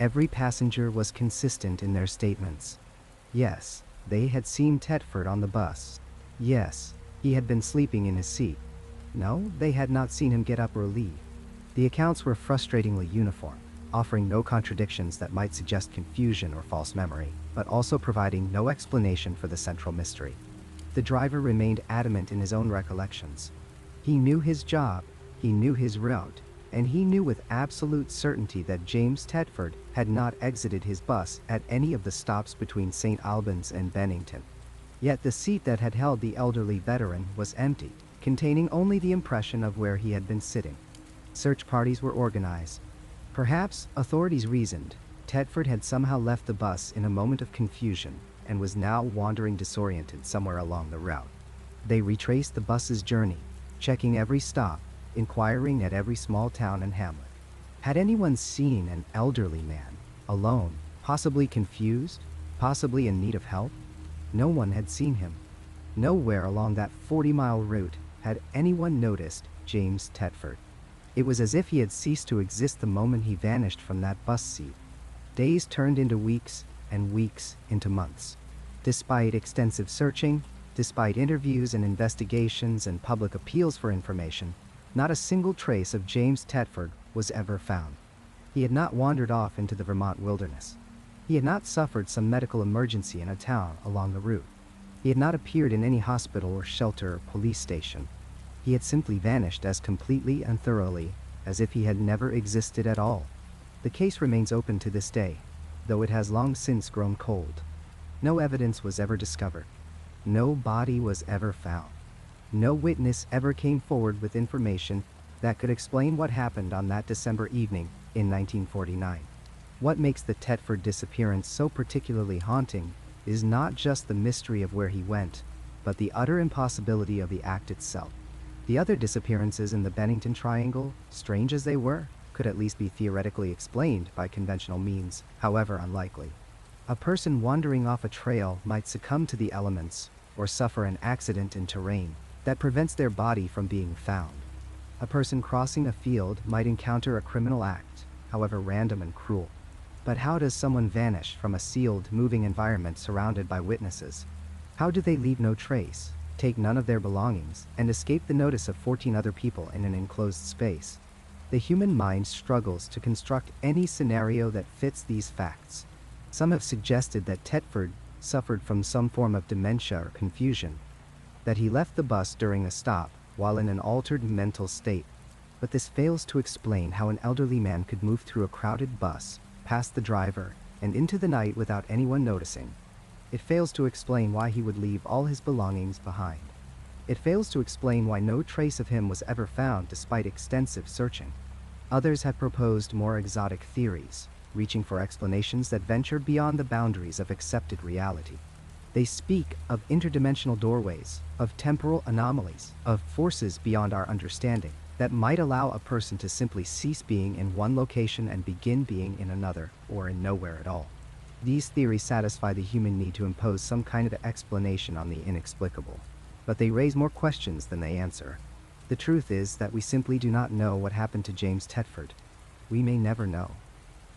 Every passenger was consistent in their statements. Yes, they had seen Tetford on the bus. Yes, he had been sleeping in his seat. No, they had not seen him get up or leave. The accounts were frustratingly uniform, offering no contradictions that might suggest confusion or false memory, but also providing no explanation for the central mystery. The driver remained adamant in his own recollections. He knew his job, he knew his route, and he knew with absolute certainty that James Tetford had not exited his bus at any of the stops between St. Albans and Bennington. Yet the seat that had held the elderly veteran was empty, containing only the impression of where he had been sitting. Search parties were organized. Perhaps, authorities reasoned, Tetford had somehow left the bus in a moment of confusion and was now wandering disoriented somewhere along the route. They retraced the bus's journey, checking every stop, inquiring at every small town and hamlet. Had anyone seen an elderly man, alone, possibly confused, possibly in need of help? No one had seen him. Nowhere along that 40-mile route had anyone noticed James Tetford. It was as if he had ceased to exist the moment he vanished from that bus seat. Days turned into weeks, and weeks into months. Despite extensive searching, despite interviews and investigations and public appeals for information, not a single trace of James Tetford was ever found. He had not wandered off into the Vermont wilderness. He had not suffered some medical emergency in a town along the route. He had not appeared in any hospital or shelter or police station. He had simply vanished as completely and thoroughly as if he had never existed at all. The case remains open to this day, though it has long since grown cold. No evidence was ever discovered. No body was ever found. No witness ever came forward with information that could explain what happened on that December evening in 1949. What makes the Tetford disappearance so particularly haunting is not just the mystery of where he went, but the utter impossibility of the act itself. The other disappearances in the Bennington Triangle, strange as they were, could at least be theoretically explained by conventional means, however unlikely. A person wandering off a trail might succumb to the elements or suffer an accident in terrain that prevents their body from being found. A person crossing a field might encounter a criminal act, however random and cruel. But how does someone vanish from a sealed, moving environment surrounded by witnesses? How do they leave no trace, take none of their belongings, and escape the notice of 14 other people in an enclosed space? The human mind struggles to construct any scenario that fits these facts. Some have suggested that Tetford suffered from some form of dementia or confusion, that he left the bus during a stop while in an altered mental state. But this fails to explain how an elderly man could move through a crowded bus, past the driver, and into the night without anyone noticing. It fails to explain why he would leave all his belongings behind. It fails to explain why no trace of him was ever found despite extensive searching. Others have proposed more exotic theories, reaching for explanations that venture beyond the boundaries of accepted reality. They speak of interdimensional doorways, of temporal anomalies, of forces beyond our understanding that might allow a person to simply cease being in one location and begin being in another, or in nowhere at all. These theories satisfy the human need to impose some kind of explanation on the inexplicable, but they raise more questions than they answer. The truth is that we simply do not know what happened to James Tetford. We may never know.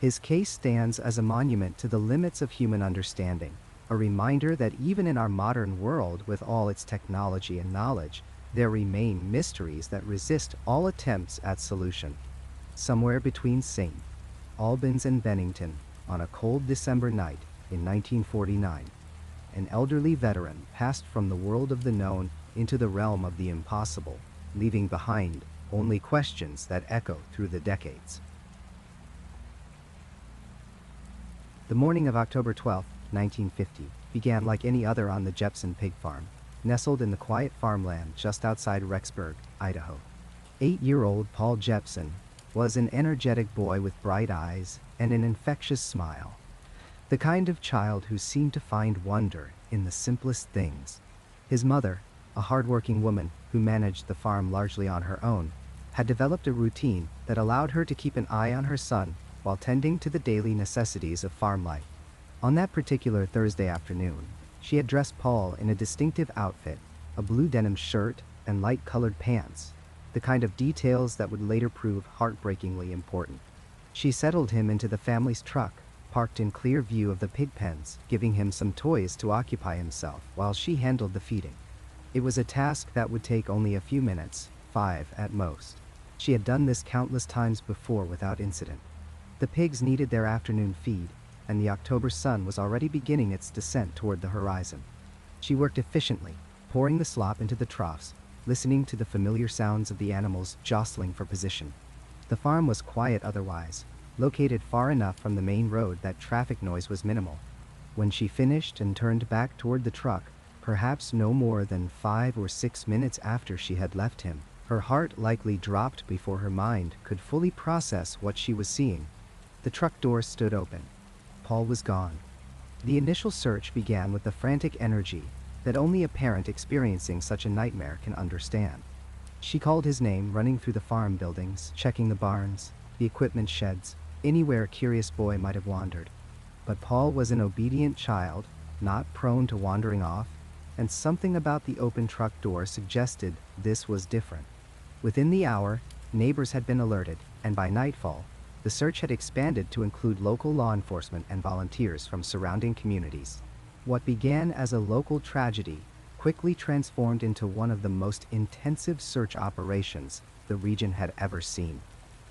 His case stands as a monument to the limits of human understanding, a reminder that even in our modern world, with all its technology and knowledge, there remain mysteries that resist all attempts at solution. Somewhere between St. Albans and Bennington, on a cold December night in 1949, an elderly veteran passed from the world of the known into the realm of the impossible, leaving behind only questions that echo through the decades. The morning of October 12, 1950, began like any other on the Jepson pig farm, nestled in the quiet farmland just outside Rexburg, Idaho. 8-year-old Paul Jepson was an energetic boy with bright eyes and an infectious smile, the kind of child who seemed to find wonder in the simplest things. His mother, a hard-working woman who managed the farm largely on her own, had developed a routine that allowed her to keep an eye on her son while tending to the daily necessities of farm life. On that particular Thursday afternoon, she had dressed Paul in a distinctive outfit, a blue denim shirt and light-colored pants, the kind of details that would later prove heartbreakingly important. She settled him into the family's truck, parked in clear view of the pig pens, giving him some toys to occupy himself while she handled the feeding. It was a task that would take only a few minutes, 5 at most. She had done this countless times before without incident. The pigs needed their afternoon feed, and the October sun was already beginning its descent toward the horizon. She worked efficiently, pouring the slop into the troughs, listening to the familiar sounds of the animals jostling for position. The farm was quiet otherwise, located far enough from the main road that traffic noise was minimal. When she finished and turned back toward the truck, perhaps no more than 5 or 6 minutes after she had left him, her heart likely dropped before her mind could fully process what she was seeing. The truck door stood open. Paul was gone. The initial search began with the frantic energy that only a parent experiencing such a nightmare can understand. She called his name, running through the farm buildings, checking the barns, the equipment sheds, anywhere a curious boy might have wandered. But Paul was an obedient child, not prone to wandering off, and something about the open truck door suggested this was different. Within the hour, neighbors had been alerted, and by nightfall, the search had expanded to include local law enforcement and volunteers from surrounding communities. What began as a local tragedy quickly transformed into one of the most intensive search operations the region had ever seen.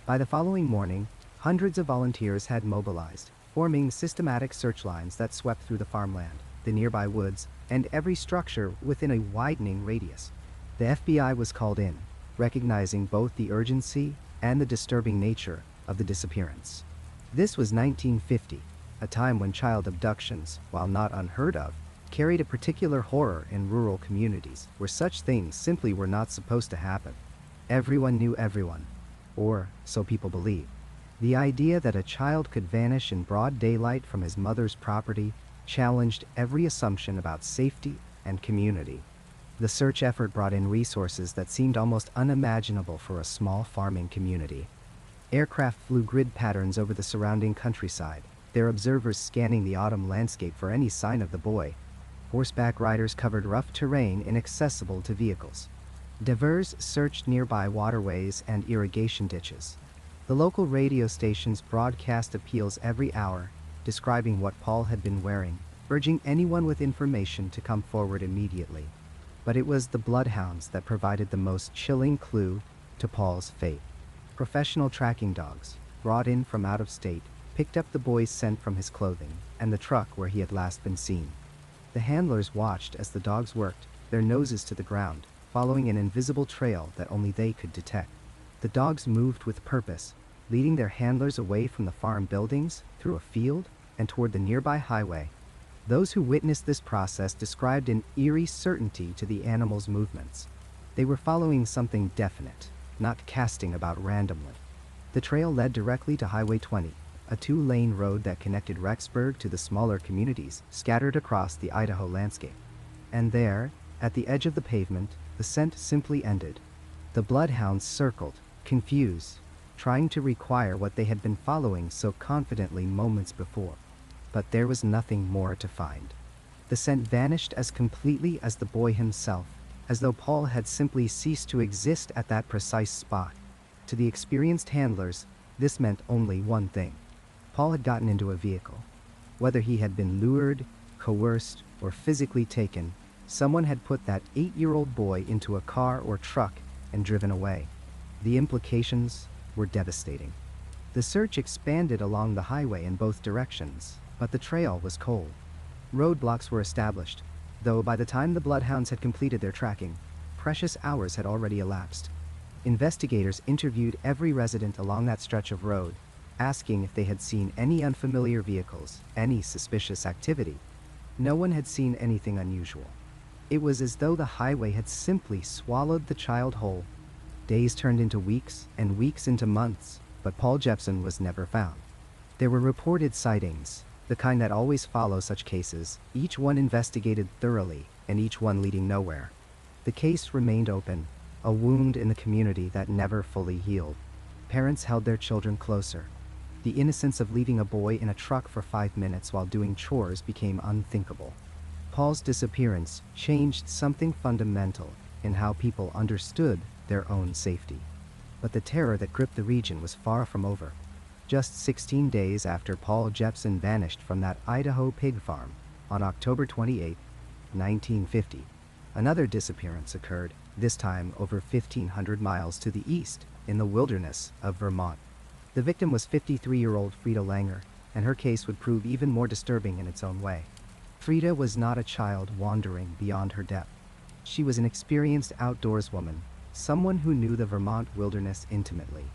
By the following morning, hundreds of volunteers had mobilized, forming systematic search lines that swept through the farmland, the nearby woods, and every structure within a widening radius. The FBI was called in, recognizing both the urgency and the disturbing nature of the disappearance. This was 1950, a time when child abductions, while not unheard of, carried a particular horror in rural communities where such things simply were not supposed to happen. Everyone knew everyone, or so people believed. The idea that a child could vanish in broad daylight from his mother's property challenged every assumption about safety and community. The search effort brought in resources that seemed almost unimaginable for a small farming community. Aircraft flew grid patterns over the surrounding countryside, their observers scanning the autumn landscape for any sign of the boy. Horseback riders covered rough terrain inaccessible to vehicles. Divers searched nearby waterways and irrigation ditches. The local radio stations broadcast appeals every hour, describing what Paul had been wearing, urging anyone with information to come forward immediately. But it was the bloodhounds that provided the most chilling clue to Paul's fate. Professional tracking dogs, brought in from out of state, picked up the boy's scent from his clothing and the truck where he had last been seen. The handlers watched as the dogs worked, their noses to the ground, following an invisible trail that only they could detect. The dogs moved with purpose, leading their handlers away from the farm buildings, through a field, and toward the nearby highway. Those who witnessed this process described an eerie certainty to the animals' movements. They were following something definite, not casting about randomly. The trail led directly to Highway 20, a 2-lane road that connected Rexburg to the smaller communities scattered across the Idaho landscape. And there, at the edge of the pavement, the scent simply ended. The bloodhounds circled, confused, trying to require what they had been following so confidently moments before. But there was nothing more to find. The scent vanished as completely as the boy himself, as though Paul had simply ceased to exist at that precise spot. To the experienced handlers, this meant only one thing. Paul had gotten into a vehicle. Whether he had been lured, coerced, or physically taken, someone had put that 8-year-old boy into a car or truck and driven away. The implications were devastating. The search expanded along the highway in both directions, but the trail was cold. Roadblocks were established, though by the time the bloodhounds had completed their tracking, precious hours had already elapsed. Investigators interviewed every resident along that stretch of road, asking if they had seen any unfamiliar vehicles, any suspicious activity. No one had seen anything unusual. It was as though the highway had simply swallowed the child whole. Days turned into weeks, and weeks into months, but Paul Jepson was never found. There were reported sightings, the kind that always follow such cases, each one investigated thoroughly, and each one leading nowhere. The case remained open, a wound in the community that never fully healed. Parents held their children closer. The innocence of leaving a boy in a truck for 5 minutes while doing chores became unthinkable. Paul's disappearance changed something fundamental in how people understood their own safety. But the terror that gripped the region was far from over. Just 16 days after Paul Jepson vanished from that Idaho pig farm, on October 28, 1950, another disappearance occurred, this time over 1,500 miles to the east, in the wilderness of Vermont. The victim was 53-year-old Frida Langer, and her case would prove even more disturbing in its own way. Frida was not a child wandering beyond her depth. She was an experienced outdoors woman, someone who knew the Vermont wilderness intimately.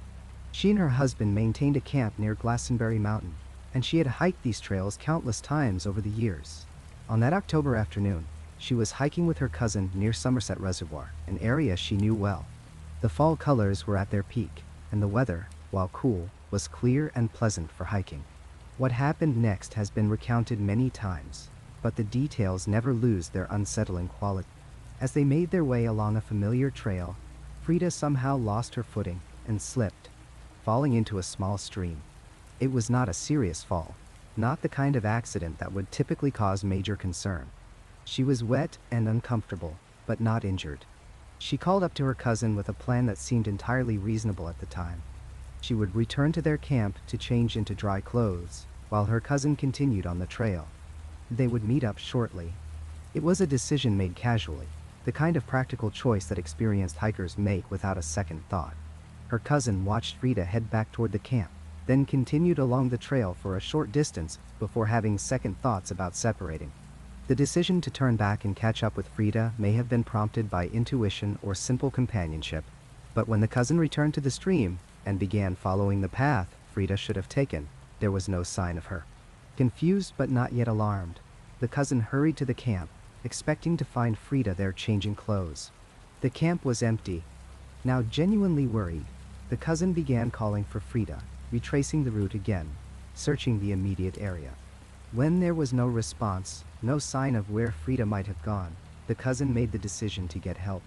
She and her husband maintained a camp near Glastenbury Mountain, and she had hiked these trails countless times over the years. On that October afternoon, she was hiking with her cousin near Somerset Reservoir, an area she knew well. The fall colors were at their peak, and the weather, while cool, was clear and pleasant for hiking. What happened next has been recounted many times, but the details never lose their unsettling quality. As they made their way along a familiar trail, Frida somehow lost her footing and slipped, falling into a small stream. It was not a serious fall, not the kind of accident that would typically cause major concern. She was wet and uncomfortable, but not injured. She called up to her cousin with a plan that seemed entirely reasonable at the time. She would return to their camp to change into dry clothes, while her cousin continued on the trail. They would meet up shortly. It was a decision made casually, the kind of practical choice that experienced hikers make without a second thought. Her cousin watched Frida head back toward the camp, then continued along the trail for a short distance before having second thoughts about separating. The decision to turn back and catch up with Frida may have been prompted by intuition or simple companionship, but when the cousin returned to the stream and began following the path Frida should have taken, there was no sign of her. Confused but not yet alarmed, the cousin hurried to the camp, expecting to find Frida there changing clothes. The camp was empty. Now genuinely worried, the cousin began calling for Frida, retracing the route again, searching the immediate area. When there was no response, no sign of where Frida might have gone, the cousin made the decision to get help.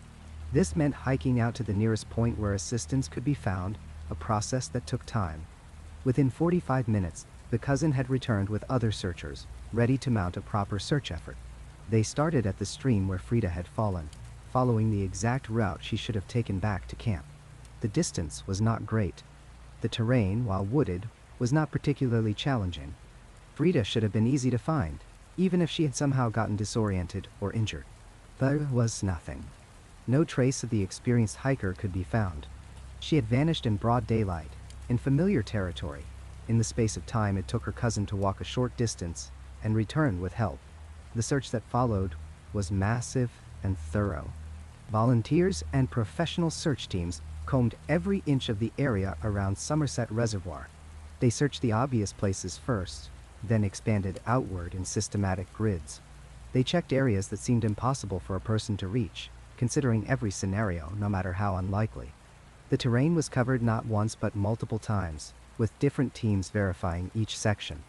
This meant hiking out to the nearest point where assistance could be found, a process that took time. Within 45 minutes, the cousin had returned with other searchers, ready to mount a proper search effort. They started at the stream where Frida had fallen, following the exact route she should have taken back to camp. The distance was not great. The terrain, while wooded, was not particularly challenging. Frida should have been easy to find, even if she had somehow gotten disoriented or injured. There was nothing. No trace of the experienced hiker could be found. She had vanished in broad daylight, in familiar territory. In the space of time it took her cousin to walk a short distance and return with help. The search that followed was massive and thorough. Volunteers and professional search teams combed every inch of the area around Somerset Reservoir. They searched the obvious places first, then expanded outward in systematic grids. They checked areas that seemed impossible for a person to reach, considering every scenario, no matter how unlikely. The terrain was covered not once but multiple times, with different teams verifying each section.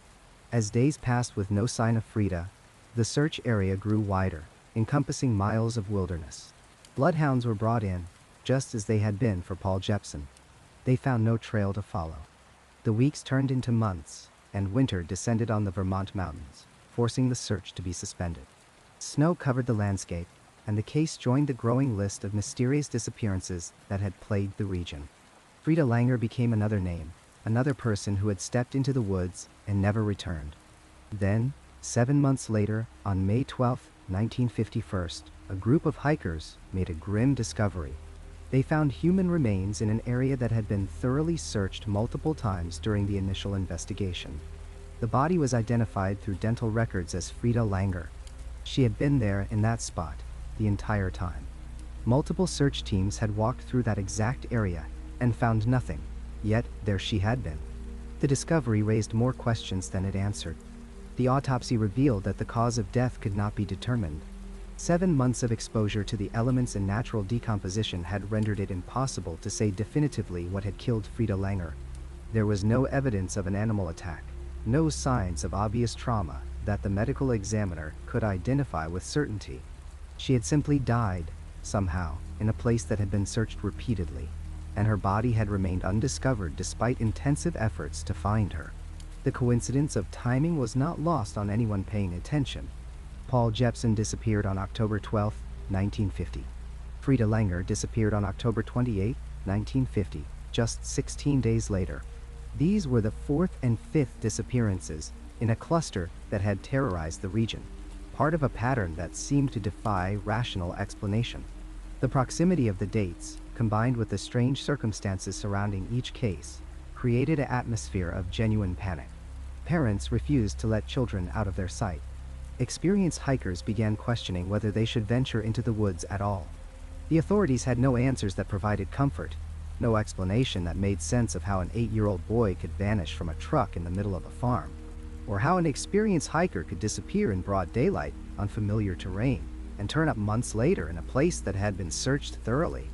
As days passed with no sign of Frida, the search area grew wider, encompassing miles of wilderness. Bloodhounds were brought in, just as they had been for Paul Jepson. They found no trail to follow. The weeks turned into months, and winter descended on the Vermont mountains, forcing the search to be suspended. Snow covered the landscape, and the case joined the growing list of mysterious disappearances that had plagued the region. Frida Langer became another name, another person who had stepped into the woods and never returned. Then, 7 months later, on May 12, 1951, a group of hikers made a grim discovery. They found human remains in an area that had been thoroughly searched multiple times during the initial investigation. The body was identified through dental records as Frida Langer. She had been there in that spot the entire time. Multiple search teams had walked through that exact area and found nothing, yet there she had been. The discovery raised more questions than it answered. The autopsy revealed that the cause of death could not be determined. 7 months of exposure to the elements and natural decomposition had rendered it impossible to say definitively what had killed Frida Langer. There was no evidence of an animal attack, no signs of obvious trauma that the medical examiner could identify with certainty. She had simply died, somehow, in a place that had been searched repeatedly, and her body had remained undiscovered despite intensive efforts to find her. The coincidence of timing was not lost on anyone paying attention. Paul Jepson disappeared on October 12, 1950. Frida Langer disappeared on October 28, 1950, just 16 days later. These were the fourth and fifth disappearances in a cluster that had terrorized the region, part of a pattern that seemed to defy rational explanation. The proximity of the dates, combined with the strange circumstances surrounding each case, created an atmosphere of genuine panic. Parents refused to let children out of their sight. Experienced hikers began questioning whether they should venture into the woods at all. The authorities had no answers that provided comfort, No explanation that made sense of how an 8-year-old boy could vanish from a truck in the middle of a farm, or how an experienced hiker could disappear in broad daylight on familiar terrain and turn up months later in a place that had been searched thoroughly.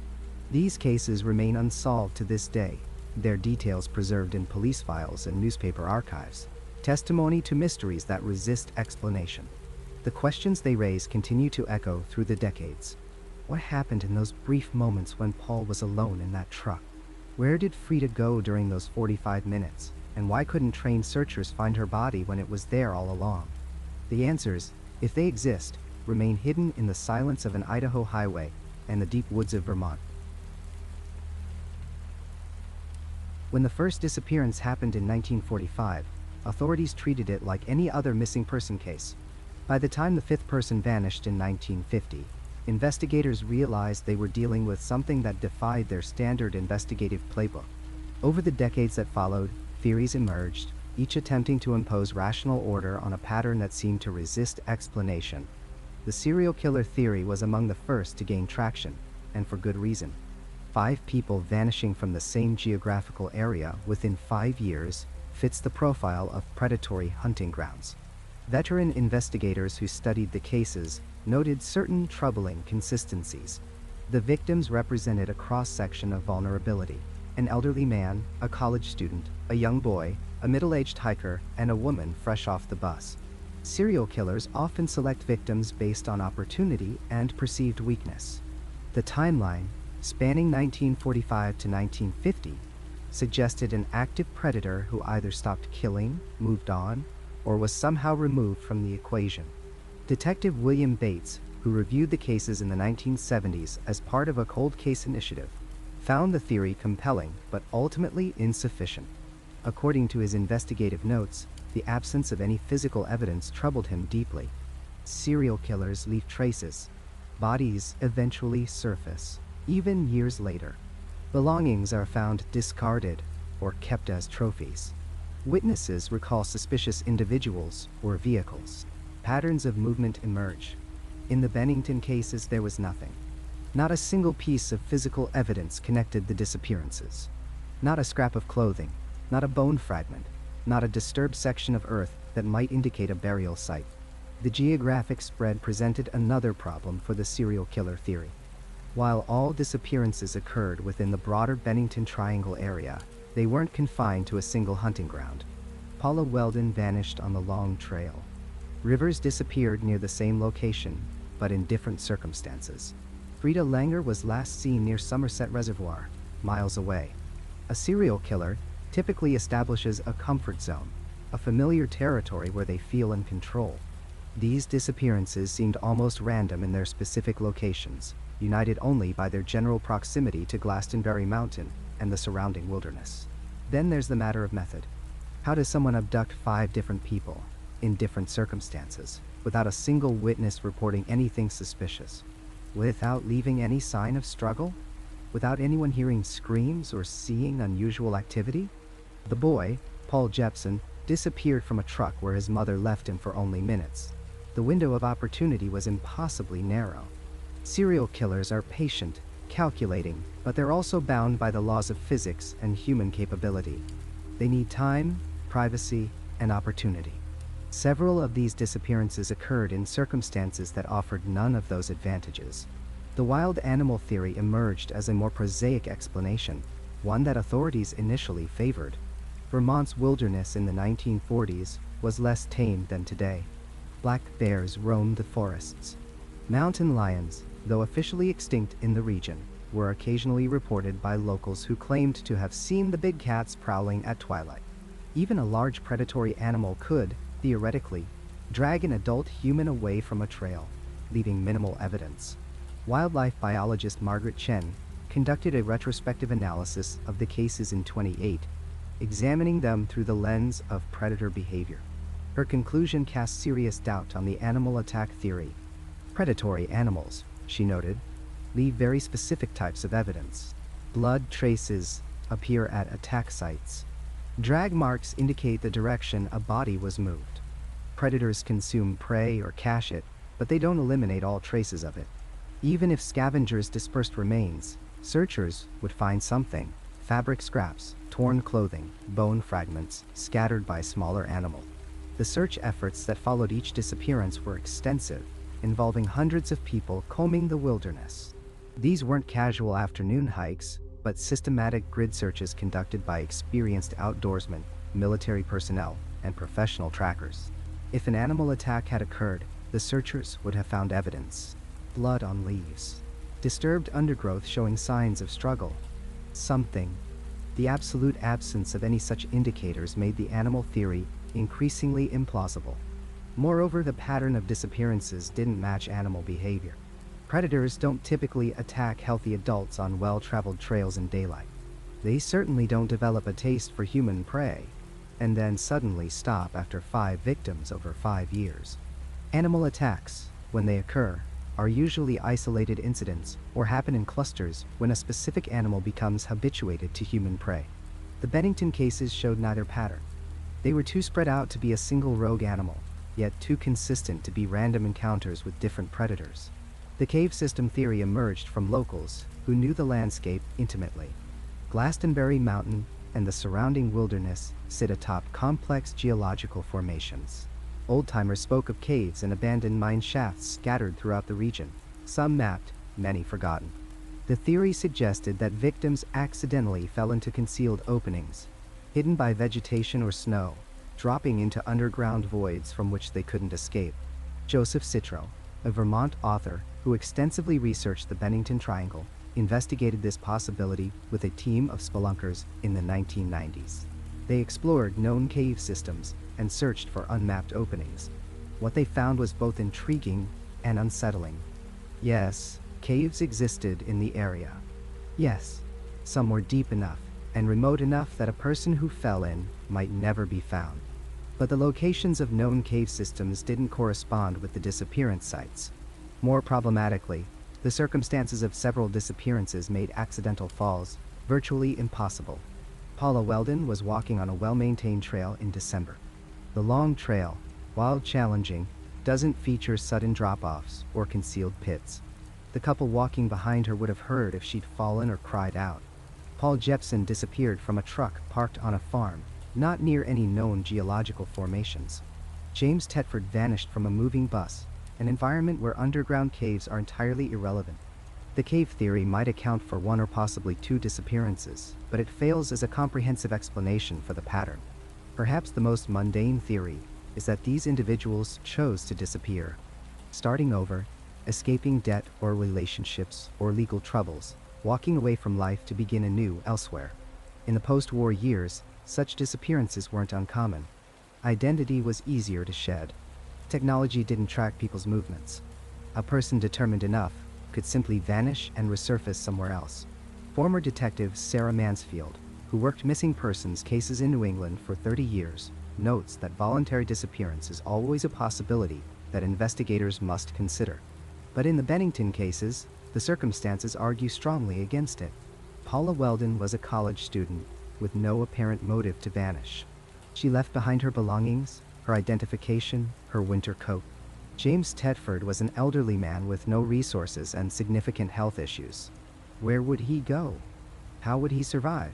These cases remain unsolved to this day, their details preserved in police files and newspaper archives, testimony to mysteries that resist explanation. The questions they raise continue to echo through the decades. What happened in those brief moments when Paul was alone in that truck? Where did Frida go during those 45 minutes? And why couldn't trained searchers find her body when it was there all along? The answers, if they exist, remain hidden in the silence of an Idaho highway and the deep woods of Vermont. When the first disappearance happened in 1945, authorities treated it like any other missing person case. By the time the fifth person vanished in 1950, investigators realized they were dealing with something that defied their standard investigative playbook. Over the decades that followed, theories emerged, each attempting to impose rational order on a pattern that seemed to resist explanation. The serial killer theory was among the first to gain traction, and for good reason. 5 people vanishing from the same geographical area within 5 years fits the profile of predatory hunting grounds. Veteran investigators who studied the cases noted certain troubling consistencies. The victims represented a cross-section of vulnerability: an elderly man, a college student, a young boy, a middle-aged hiker, and a woman fresh off the bus. Serial killers often select victims based on opportunity and perceived weakness. The timeline, spanning 1945 to 1950, suggested an active predator who either stopped killing, moved on, or was somehow removed from the equation. Detective William Bates, who reviewed the cases in the 1970s as part of a cold case initiative, found the theory compelling but ultimately insufficient. According to his investigative notes, the absence of any physical evidence troubled him deeply. Serial killers leave traces. Bodies eventually surface, even years later. Belongings are found discarded or kept as trophies. Witnesses recall suspicious individuals or vehicles. Patterns of movement emerge. In the Bennington cases, there was nothing. Not a single piece of physical evidence connected the disappearances. Not a scrap of clothing, not a bone fragment, not a disturbed section of earth that might indicate a burial site. The geographic spread presented another problem for the serial killer theory. While all disappearances occurred within the broader Bennington Triangle area, they weren't confined to a single hunting ground. Paula Welden vanished on the Long Trail. Rivers disappeared near the same location, but in different circumstances. Frida Langer was last seen near Somerset Reservoir, miles away. A serial killer typically establishes a comfort zone, a familiar territory where they feel in control. These disappearances seemed almost random in their specific locations, united only by their general proximity to Glastenbury Mountain and the surrounding wilderness. Then there's the matter of method. How does someone abduct 5 different people, in different circumstances, without a single witness reporting anything suspicious? Without leaving any sign of struggle? Without anyone hearing screams or seeing unusual activity? The boy, Paul Jepson, disappeared from a truck where his mother left him for only minutes. The window of opportunity was impossibly narrow. Serial killers are patient, calculating, but they're also bound by the laws of physics and human capability. They need time, privacy, and opportunity. Several of these disappearances occurred in circumstances that offered none of those advantages. The wild animal theory emerged as a more prosaic explanation, one that authorities initially favored. Vermont's wilderness in the 1940s was less tame than today. Black bears roamed the forests. Mountain lions, though officially extinct in the region, were occasionally reported by locals who claimed to have seen the big cats prowling at twilight. Even a large predatory animal could, theoretically, drag an adult human away from a trail, leaving minimal evidence. Wildlife biologist Margaret Chen conducted a retrospective analysis of the cases in 2008, examining them through the lens of predator behavior. Her conclusion cast serious doubt on the animal attack theory. Predatory animals, she noted, leave very specific types of evidence. Blood traces appear at attack sites. Drag marks indicate the direction a body was moved. Predators consume prey or cache it, but they don't eliminate all traces of it. Even if scavengers dispersed remains, Searchers would find something: fabric scraps, torn clothing, bone fragments, scattered by smaller animals. The search efforts that followed each disappearance were extensive, involving hundreds of people combing the wilderness. These weren't casual afternoon hikes, but systematic grid searches conducted by experienced outdoorsmen, military personnel, and professional trackers. If an animal attack had occurred, the searchers would have found evidence: blood on leaves, disturbed undergrowth showing signs of struggle. Something. The absolute absence of any such indicators made the animal theory increasingly implausible. Moreover, the pattern of disappearances didn't match animal behavior. Predators don't typically attack healthy adults on well-traveled trails in daylight. They certainly don't develop a taste for human prey, and then suddenly stop after 5 victims over 5 years. Animal attacks, when they occur, are usually isolated incidents or happen in clusters when a specific animal becomes habituated to human prey. The Bennington cases showed neither pattern. They were too spread out to be a single rogue animal, yet too consistent to be random encounters with different predators. The cave system theory emerged from locals who knew the landscape intimately. Glastenbury Mountain and the surrounding wilderness sit atop complex geological formations. Old-timers spoke of caves and abandoned mine shafts scattered throughout the region, some mapped, many forgotten. The theory suggested that victims accidentally fell into concealed openings, hidden by vegetation or snow, dropping into underground voids from which they couldn't escape. Joseph Citro, a Vermont author who extensively researched the Bennington Triangle, investigated this possibility with a team of spelunkers in the 1990s. They explored known cave systems and searched for unmapped openings. What they found was both intriguing and unsettling. Yes, caves existed in the area. Yes, some were deep enough and remote enough that a person who fell in might never be found. But the locations of known cave systems didn't correspond with the disappearance sites. More problematically, the circumstances of several disappearances made accidental falls virtually impossible. Paula Welden was walking on a well-maintained trail in December. The long trail, while challenging, doesn't feature sudden drop-offs or concealed pits. The couple walking behind her would have heard if she'd fallen or cried out. Paul Jepson disappeared from a truck parked on a farm, not near any known geological formations. James Tetford vanished from a moving bus, an environment where underground caves are entirely irrelevant. The cave theory might account for 1 or possibly 2 disappearances, but it fails as a comprehensive explanation for the pattern. Perhaps the most mundane theory is that these individuals chose to disappear, starting over, escaping debt or relationships or legal troubles, walking away from life to begin anew elsewhere. In the post-war years, such disappearances weren't uncommon. Identity was easier to shed. Technology didn't track people's movements. A person determined enough could simply vanish and resurface somewhere else. Former detective Sarah Mansfield, who worked missing persons cases in New England for 30 years, notes that voluntary disappearance is always a possibility that investigators must consider. But in the Bennington cases, the circumstances argue strongly against it. Paula Welden was a college student with no apparent motive to vanish. She left behind her belongings, her identification, her winter coat. James Tetford was an elderly man with no resources and significant health issues. Where would he go? How would he survive?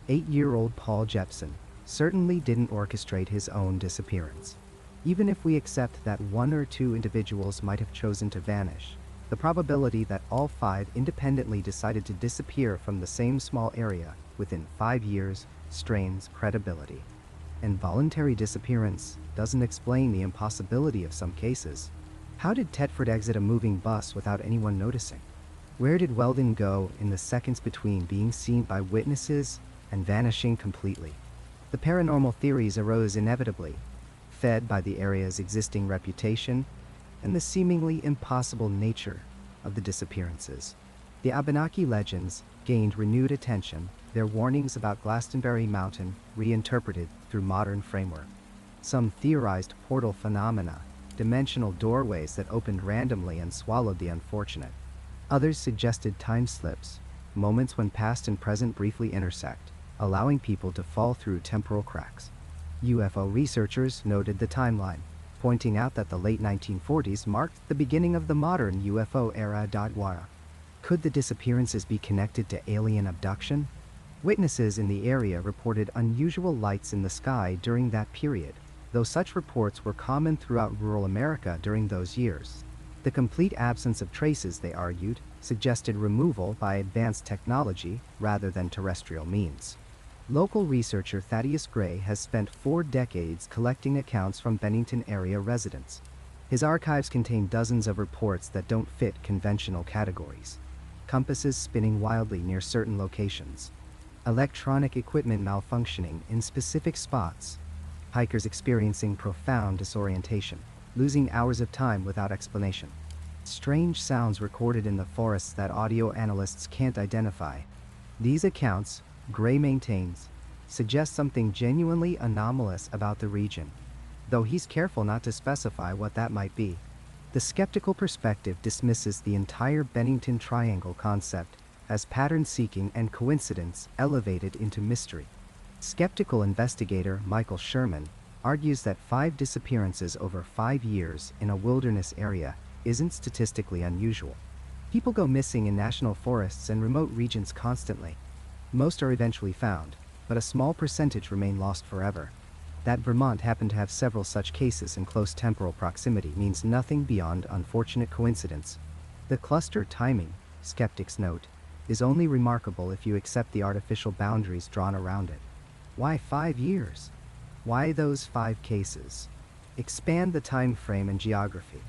8-year-old Paul Jepson certainly didn't orchestrate his own disappearance. Even if we accept that 1 or 2 individuals might have chosen to vanish, the probability that all 5 independently decided to disappear from the same small area within 5 years strains credibility. And voluntary disappearance doesn't explain the impossibility of some cases. How did Tetford exit a moving bus without anyone noticing? Where did Welden go in the seconds between being seen by witnesses and vanishing completely? The paranormal theories arose inevitably, fed by the area's existing reputation and the seemingly impossible nature of the disappearances. The Abenaki legends gained renewed attention, their warnings about Glastenbury Mountain reinterpreted through modern framework. Some theorized portal phenomena, dimensional doorways that opened randomly and swallowed the unfortunate. Others suggested time slips, moments when past and present briefly intersect, allowing people to fall through temporal cracks. UFO researchers noted the timeline, pointing out that the late 1940s marked the beginning of the modern UFO era. Could the disappearances be connected to alien abduction? Witnesses in the area reported unusual lights in the sky during that period, though such reports were common throughout rural America during those years. The complete absence of traces, they argued, suggested removal by advanced technology rather than terrestrial means. Local researcher Thaddeus Gray has spent 4 decades collecting accounts from Bennington area residents. His archives contain dozens of reports that don't fit conventional categories. Compasses spinning wildly near certain locations. Electronic equipment malfunctioning in specific spots. Hikers experiencing profound disorientation, losing hours of time without explanation. Strange sounds recorded in the forests that audio analysts can't identify. These accounts, Gray maintains, suggest something genuinely anomalous about the region, though he's careful not to specify what that might be. The skeptical perspective dismisses the entire Bennington Triangle concept as pattern-seeking and coincidence elevated into mystery. Skeptical investigator Michael Sherman argues that 5 disappearances over 5 years in a wilderness area isn't statistically unusual. People go missing in national forests and remote regions constantly. Most are eventually found, but a small percentage remain lost forever. That Vermont happened to have several such cases in close temporal proximity means nothing beyond unfortunate coincidence. The cluster timing, skeptics note, is only remarkable if you accept the artificial boundaries drawn around it. Why 5 years? Why those 5 cases? Expand the time frame and geography,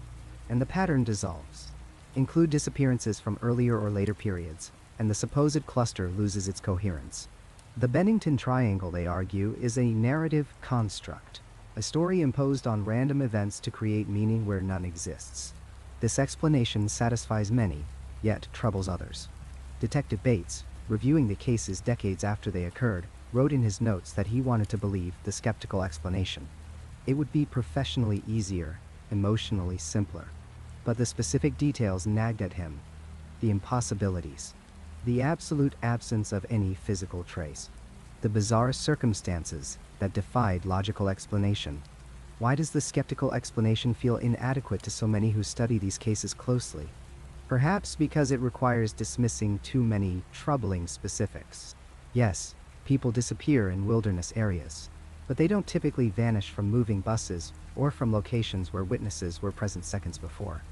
and the pattern dissolves. Include disappearances from earlier or later periods, and the supposed cluster loses its coherence. The Bennington Triangle, they argue, is a narrative construct, a story imposed on random events to create meaning where none exists. This explanation satisfies many, yet troubles others. Detective Bates, reviewing the cases decades after they occurred, wrote in his notes that he wanted to believe the skeptical explanation. It would be professionally easier, emotionally simpler. But the specific details nagged at him. The impossibilities. The absolute absence of any physical trace. The bizarre circumstances that defied logical explanation. Why does the skeptical explanation feel inadequate to so many who study these cases closely? Perhaps because it requires dismissing too many troubling specifics. Yes, people disappear in wilderness areas, but they don't typically vanish from moving buses or from locations where witnesses were present seconds before.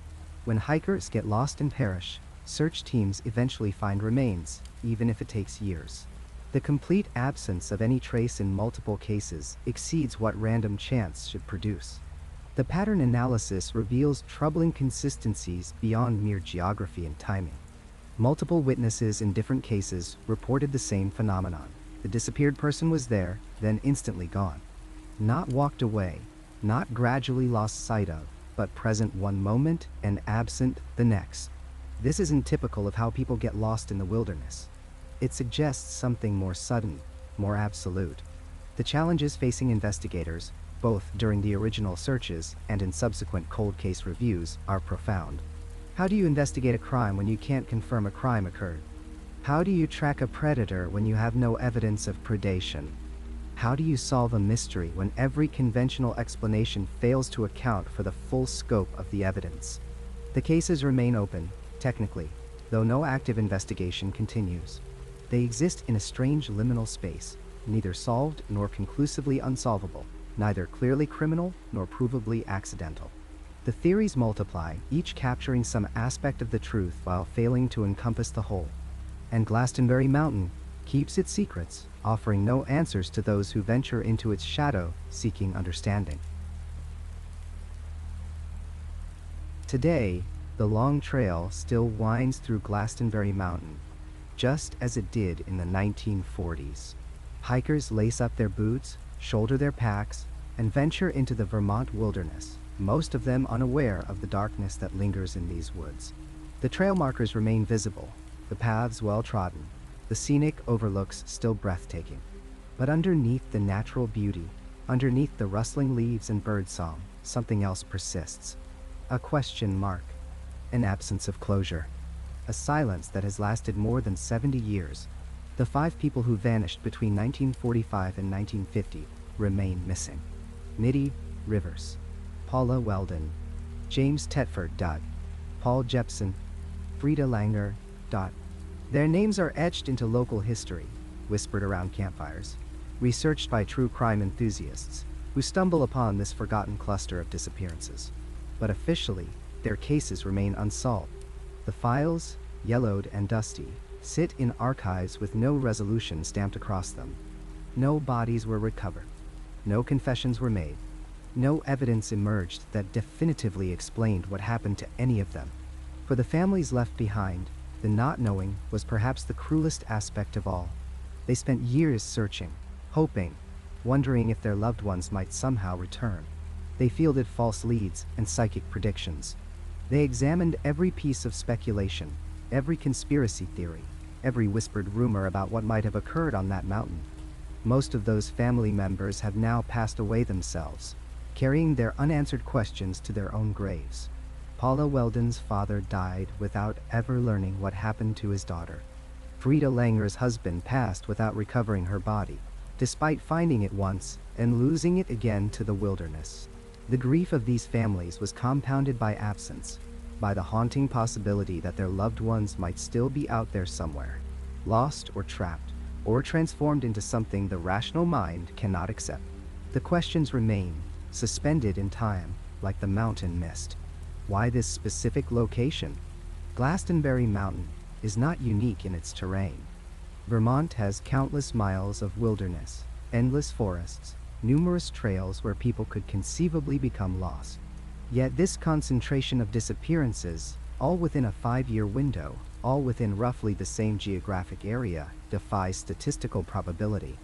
When hikers get lost and perish, search teams eventually find remains, even if it takes years. The complete absence of any trace in multiple cases exceeds what random chance should produce. The pattern analysis reveals troubling consistencies beyond mere geography and timing. Multiple witnesses in different cases reported the same phenomenon. The disappeared person was there, then instantly gone. Not walked away, not gradually lost sight of, but present one moment and absent the next. This isn't typical of how people get lost in the wilderness. It suggests something more sudden, more absolute. The challenges facing investigators, both during the original searches and in subsequent cold case reviews, are profound. How do you investigate a crime when you can't confirm a crime occurred? How do you track a predator when you have no evidence of predation? How do you solve a mystery when every conventional explanation fails to account for the full scope of the evidence? The cases remain open, technically, though no active investigation continues. They exist in a strange liminal space, neither solved nor conclusively unsolvable, neither clearly criminal nor provably accidental. The theories multiply, each capturing some aspect of the truth while failing to encompass the whole. And Glastenbury Mountain keeps its secrets, offering no answers to those who venture into its shadow seeking understanding. Today, the long trail still winds through Glastenbury Mountain, just as it did in the 1940s. Hikers lace up their boots, shoulder their packs, and venture into the Vermont wilderness, most of them unaware of the darkness that lingers in these woods. The trail markers remain visible, the paths well trodden, the scenic overlooks still breathtaking. But underneath the natural beauty, underneath the rustling leaves and birdsong, something else persists. A question mark, an absence of closure, a silence that has lasted more than 70 years. The 5 people who vanished between 1945 and 1950 remain missing. Middie Rivers, Paula Welden, James Tetford, Paul Jepson, Frida Langer, Their names are etched into local history, whispered around campfires, researched by true crime enthusiasts who stumble upon this forgotten cluster of disappearances. But officially, their cases remain unsolved. The files, yellowed and dusty, sit in archives with no resolution stamped across them. No bodies were recovered. No confessions were made. No evidence emerged that definitively explained what happened to any of them. For the families left behind, the not knowing was perhaps the cruelest aspect of all. They spent years searching, hoping, wondering if their loved ones might somehow return. They fielded false leads and psychic predictions. They examined every piece of speculation, every conspiracy theory, every whispered rumor about what might have occurred on that mountain. Most of those family members have now passed away themselves, carrying their unanswered questions to their own graves. Paula Welden's father died without ever learning what happened to his daughter. Frida Langer's husband passed without recovering her body, despite finding it once and losing it again to the wilderness. The grief of these families was compounded by absence, by the haunting possibility that their loved ones might still be out there somewhere, lost or trapped, or transformed into something the rational mind cannot accept. The questions remain, suspended in time, like the mountain mist. Why this specific location? Glastenbury Mountain is not unique in its terrain. Vermont has countless miles of wilderness, endless forests, numerous trails where people could conceivably become lost. Yet this concentration of disappearances, all within a 5-year window, all within roughly the same geographic area, defies statistical probability.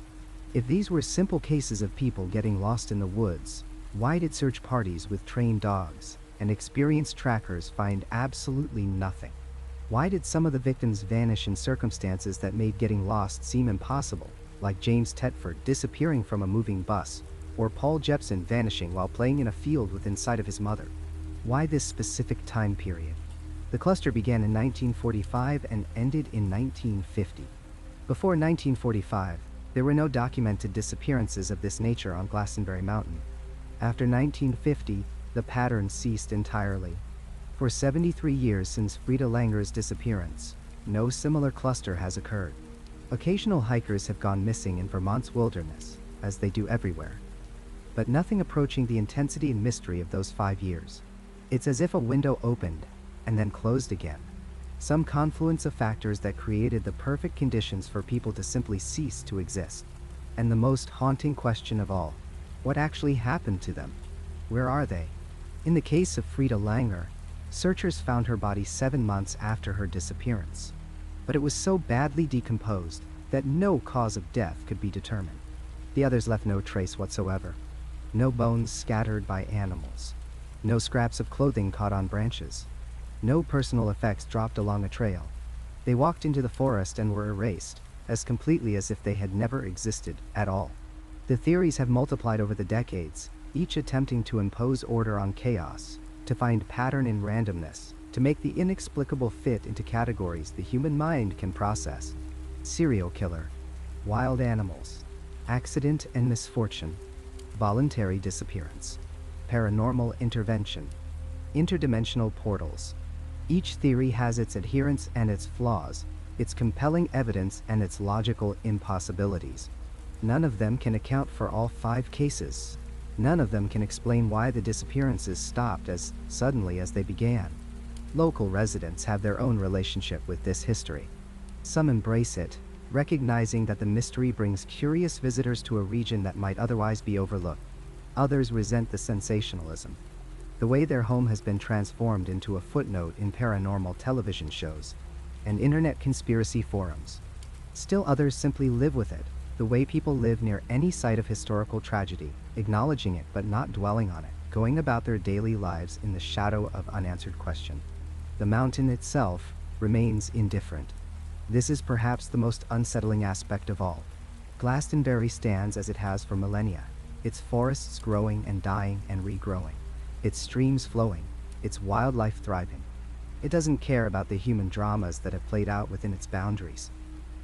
If these were simple cases of people getting lost in the woods, why did search parties with trained dogs and experienced trackers find absolutely nothing? Why did some of the victims vanish in circumstances that made getting lost seem impossible, like James Tetford disappearing from a moving bus, or Paul Jepson vanishing while playing in a field within sight of his mother? Why this specific time period? The cluster began in 1945 and ended in 1950. Before 1945, there were no documented disappearances of this nature on Glastenbury Mountain. After 1950, the pattern ceased entirely. For 73 years since Frida Langer's disappearance, no similar cluster has occurred. Occasional hikers have gone missing in Vermont's wilderness, as they do everywhere, but nothing approaching the intensity and mystery of those 5 years. It's as if a window opened and then closed again. Some confluence of factors that created the perfect conditions for people to simply cease to exist. And the most haunting question of all, what actually happened to them? Where are they? In the case of Frida Langer, searchers found her body 7 months after her disappearance. But it was so badly decomposed that no cause of death could be determined. The others left no trace whatsoever. No bones scattered by animals. No scraps of clothing caught on branches. No personal effects dropped along a trail. They walked into the forest and were erased, as completely as if they had never existed at all. The theories have multiplied over the decades, each attempting to impose order on chaos, to find pattern in randomness, to make the inexplicable fit into categories the human mind can process. Serial killer, wild animals, accident and misfortune, voluntary disappearance, paranormal intervention, interdimensional portals. Each theory has its adherents and its flaws, its compelling evidence and its logical impossibilities. None of them can account for all 5 cases. None of them can explain why the disappearances stopped as suddenly as they began. Local residents have their own relationship with this history. Some embrace it, recognizing that the mystery brings curious visitors to a region that might otherwise be overlooked. Others resent the sensationalism, the way their home has been transformed into a footnote in paranormal television shows and internet conspiracy forums. Still others simply live with it, the way people live near any site of historical tragedy, acknowledging it but not dwelling on it, going about their daily lives in the shadow of unanswered question. The mountain itself remains indifferent. This is perhaps the most unsettling aspect of all. Glastenbury stands as it has for millennia, its forests growing and dying and regrowing, its streams flowing, its wildlife thriving. It doesn't care about the human dramas that have played out within its boundaries.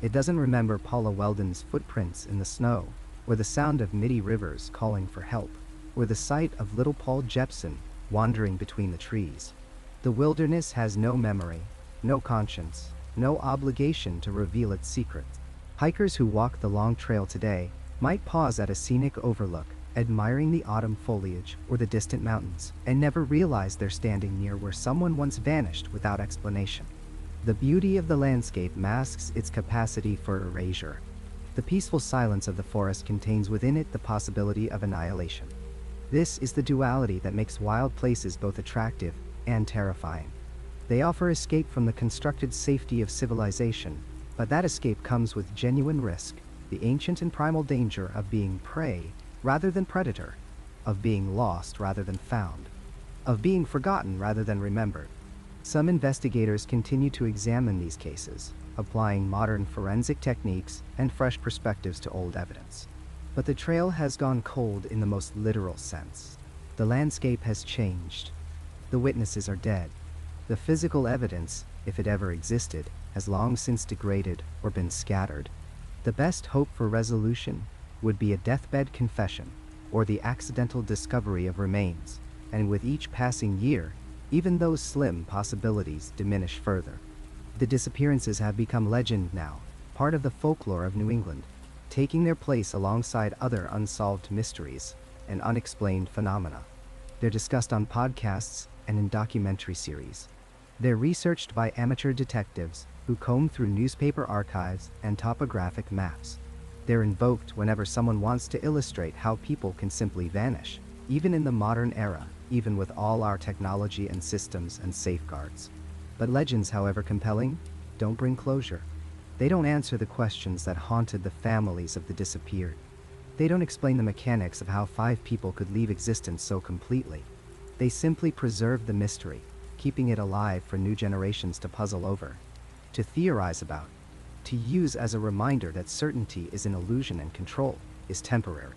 It doesn't remember Paula Welden's footprints in the snow, or the sound of Middie rivers calling for help, or the sight of little Paul Jepson wandering between the trees. The wilderness has no memory, no conscience, no obligation to reveal its secrets. Hikers who walk the long trail today might pause at a scenic overlook, admiring the autumn foliage or the distant mountains, and never realize they're standing near where someone once vanished without explanation. The beauty of the landscape masks its capacity for erasure. The peaceful silence of the forest contains within it the possibility of annihilation. This is the duality that makes wild places both attractive and terrifying. They offer escape from the constructed safety of civilization, but that escape comes with genuine risk, the ancient and primal danger of being prey rather than predator, of being lost rather than found, of being forgotten rather than remembered. Some investigators continue to examine these cases, applying modern forensic techniques and fresh perspectives to old evidence. But the trail has gone cold in the most literal sense. The landscape has changed. The witnesses are dead. The physical evidence, if it ever existed, has long since degraded or been scattered. The best hope for resolution would be a deathbed confession or the accidental discovery of remains, and with each passing year, even those slim possibilities diminish further. The disappearances have become legend now, part of the folklore of New England, taking their place alongside other unsolved mysteries and unexplained phenomena. They're discussed on podcasts and in documentary series. They're researched by amateur detectives who comb through newspaper archives and topographic maps. They're invoked whenever someone wants to illustrate how people can simply vanish, even in the modern era, even with all our technology and systems and safeguards. But legends, however compelling, don't bring closure. They don't answer the questions that haunted the families of the disappeared. They don't explain the mechanics of how 5 people could leave existence so completely. They simply preserve the mystery, keeping it alive for new generations to puzzle over, to theorize about, to use as a reminder that certainty is an illusion and control is temporary.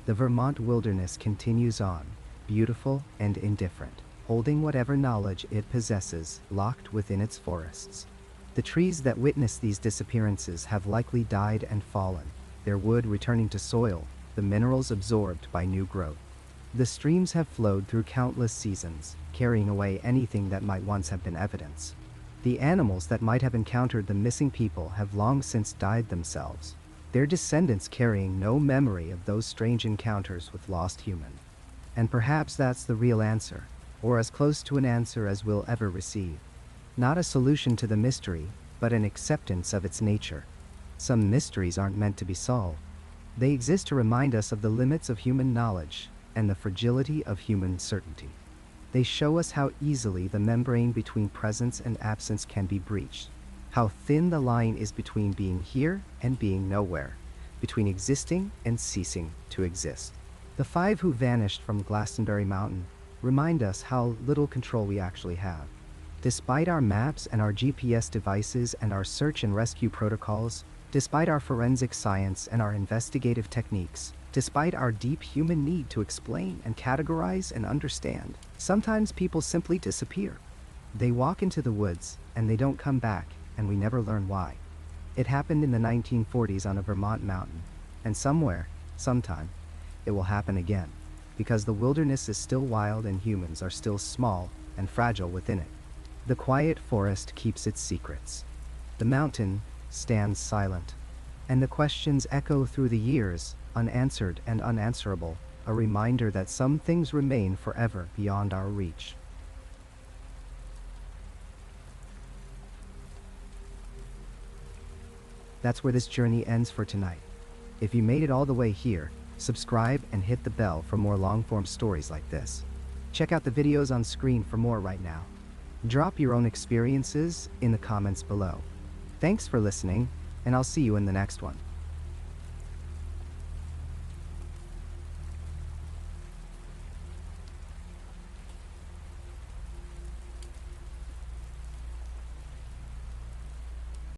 The Vermont wilderness continues on, beautiful and indifferent, holding whatever knowledge it possesses locked within its forests. The trees that witness these disappearances have likely died and fallen, their wood returning to soil, the minerals absorbed by new growth. The streams have flowed through countless seasons, carrying away anything that might once have been evidence. The animals that might have encountered the missing people have long since died themselves, their descendants carrying no memory of those strange encounters with lost humans. And perhaps that's the real answer, or as close to an answer as we'll ever receive. Not a solution to the mystery, but an acceptance of its nature. Some mysteries aren't meant to be solved. They exist to remind us of the limits of human knowledge and the fragility of human certainty. They show us how easily the membrane between presence and absence can be breached, how thin the line is between being here and being nowhere, between existing and ceasing to exist. The 5 who vanished from Glastenbury Mountain remind us how little control we actually have. Despite our maps and our GPS devices and our search and rescue protocols, despite our forensic science and our investigative techniques, despite our deep human need to explain and categorize and understand, sometimes people simply disappear. They walk into the woods and they don't come back, and we never learn why. It happened in the 1940s on a Vermont mountain, and somewhere, sometime, it will happen again, because the wilderness is still wild and humans are still small and fragile within it. The quiet forest keeps its secrets. The mountain stands silent, and the questions echo through the years, unanswered and unanswerable, a reminder that some things remain forever beyond our reach. That's where this journey ends for tonight. If you made it all the way here, subscribe and hit the bell for more long-form stories like this. Check out the videos on screen for more right now. Drop your own experiences in the comments below. Thanks for listening, and I'll see you in the next one.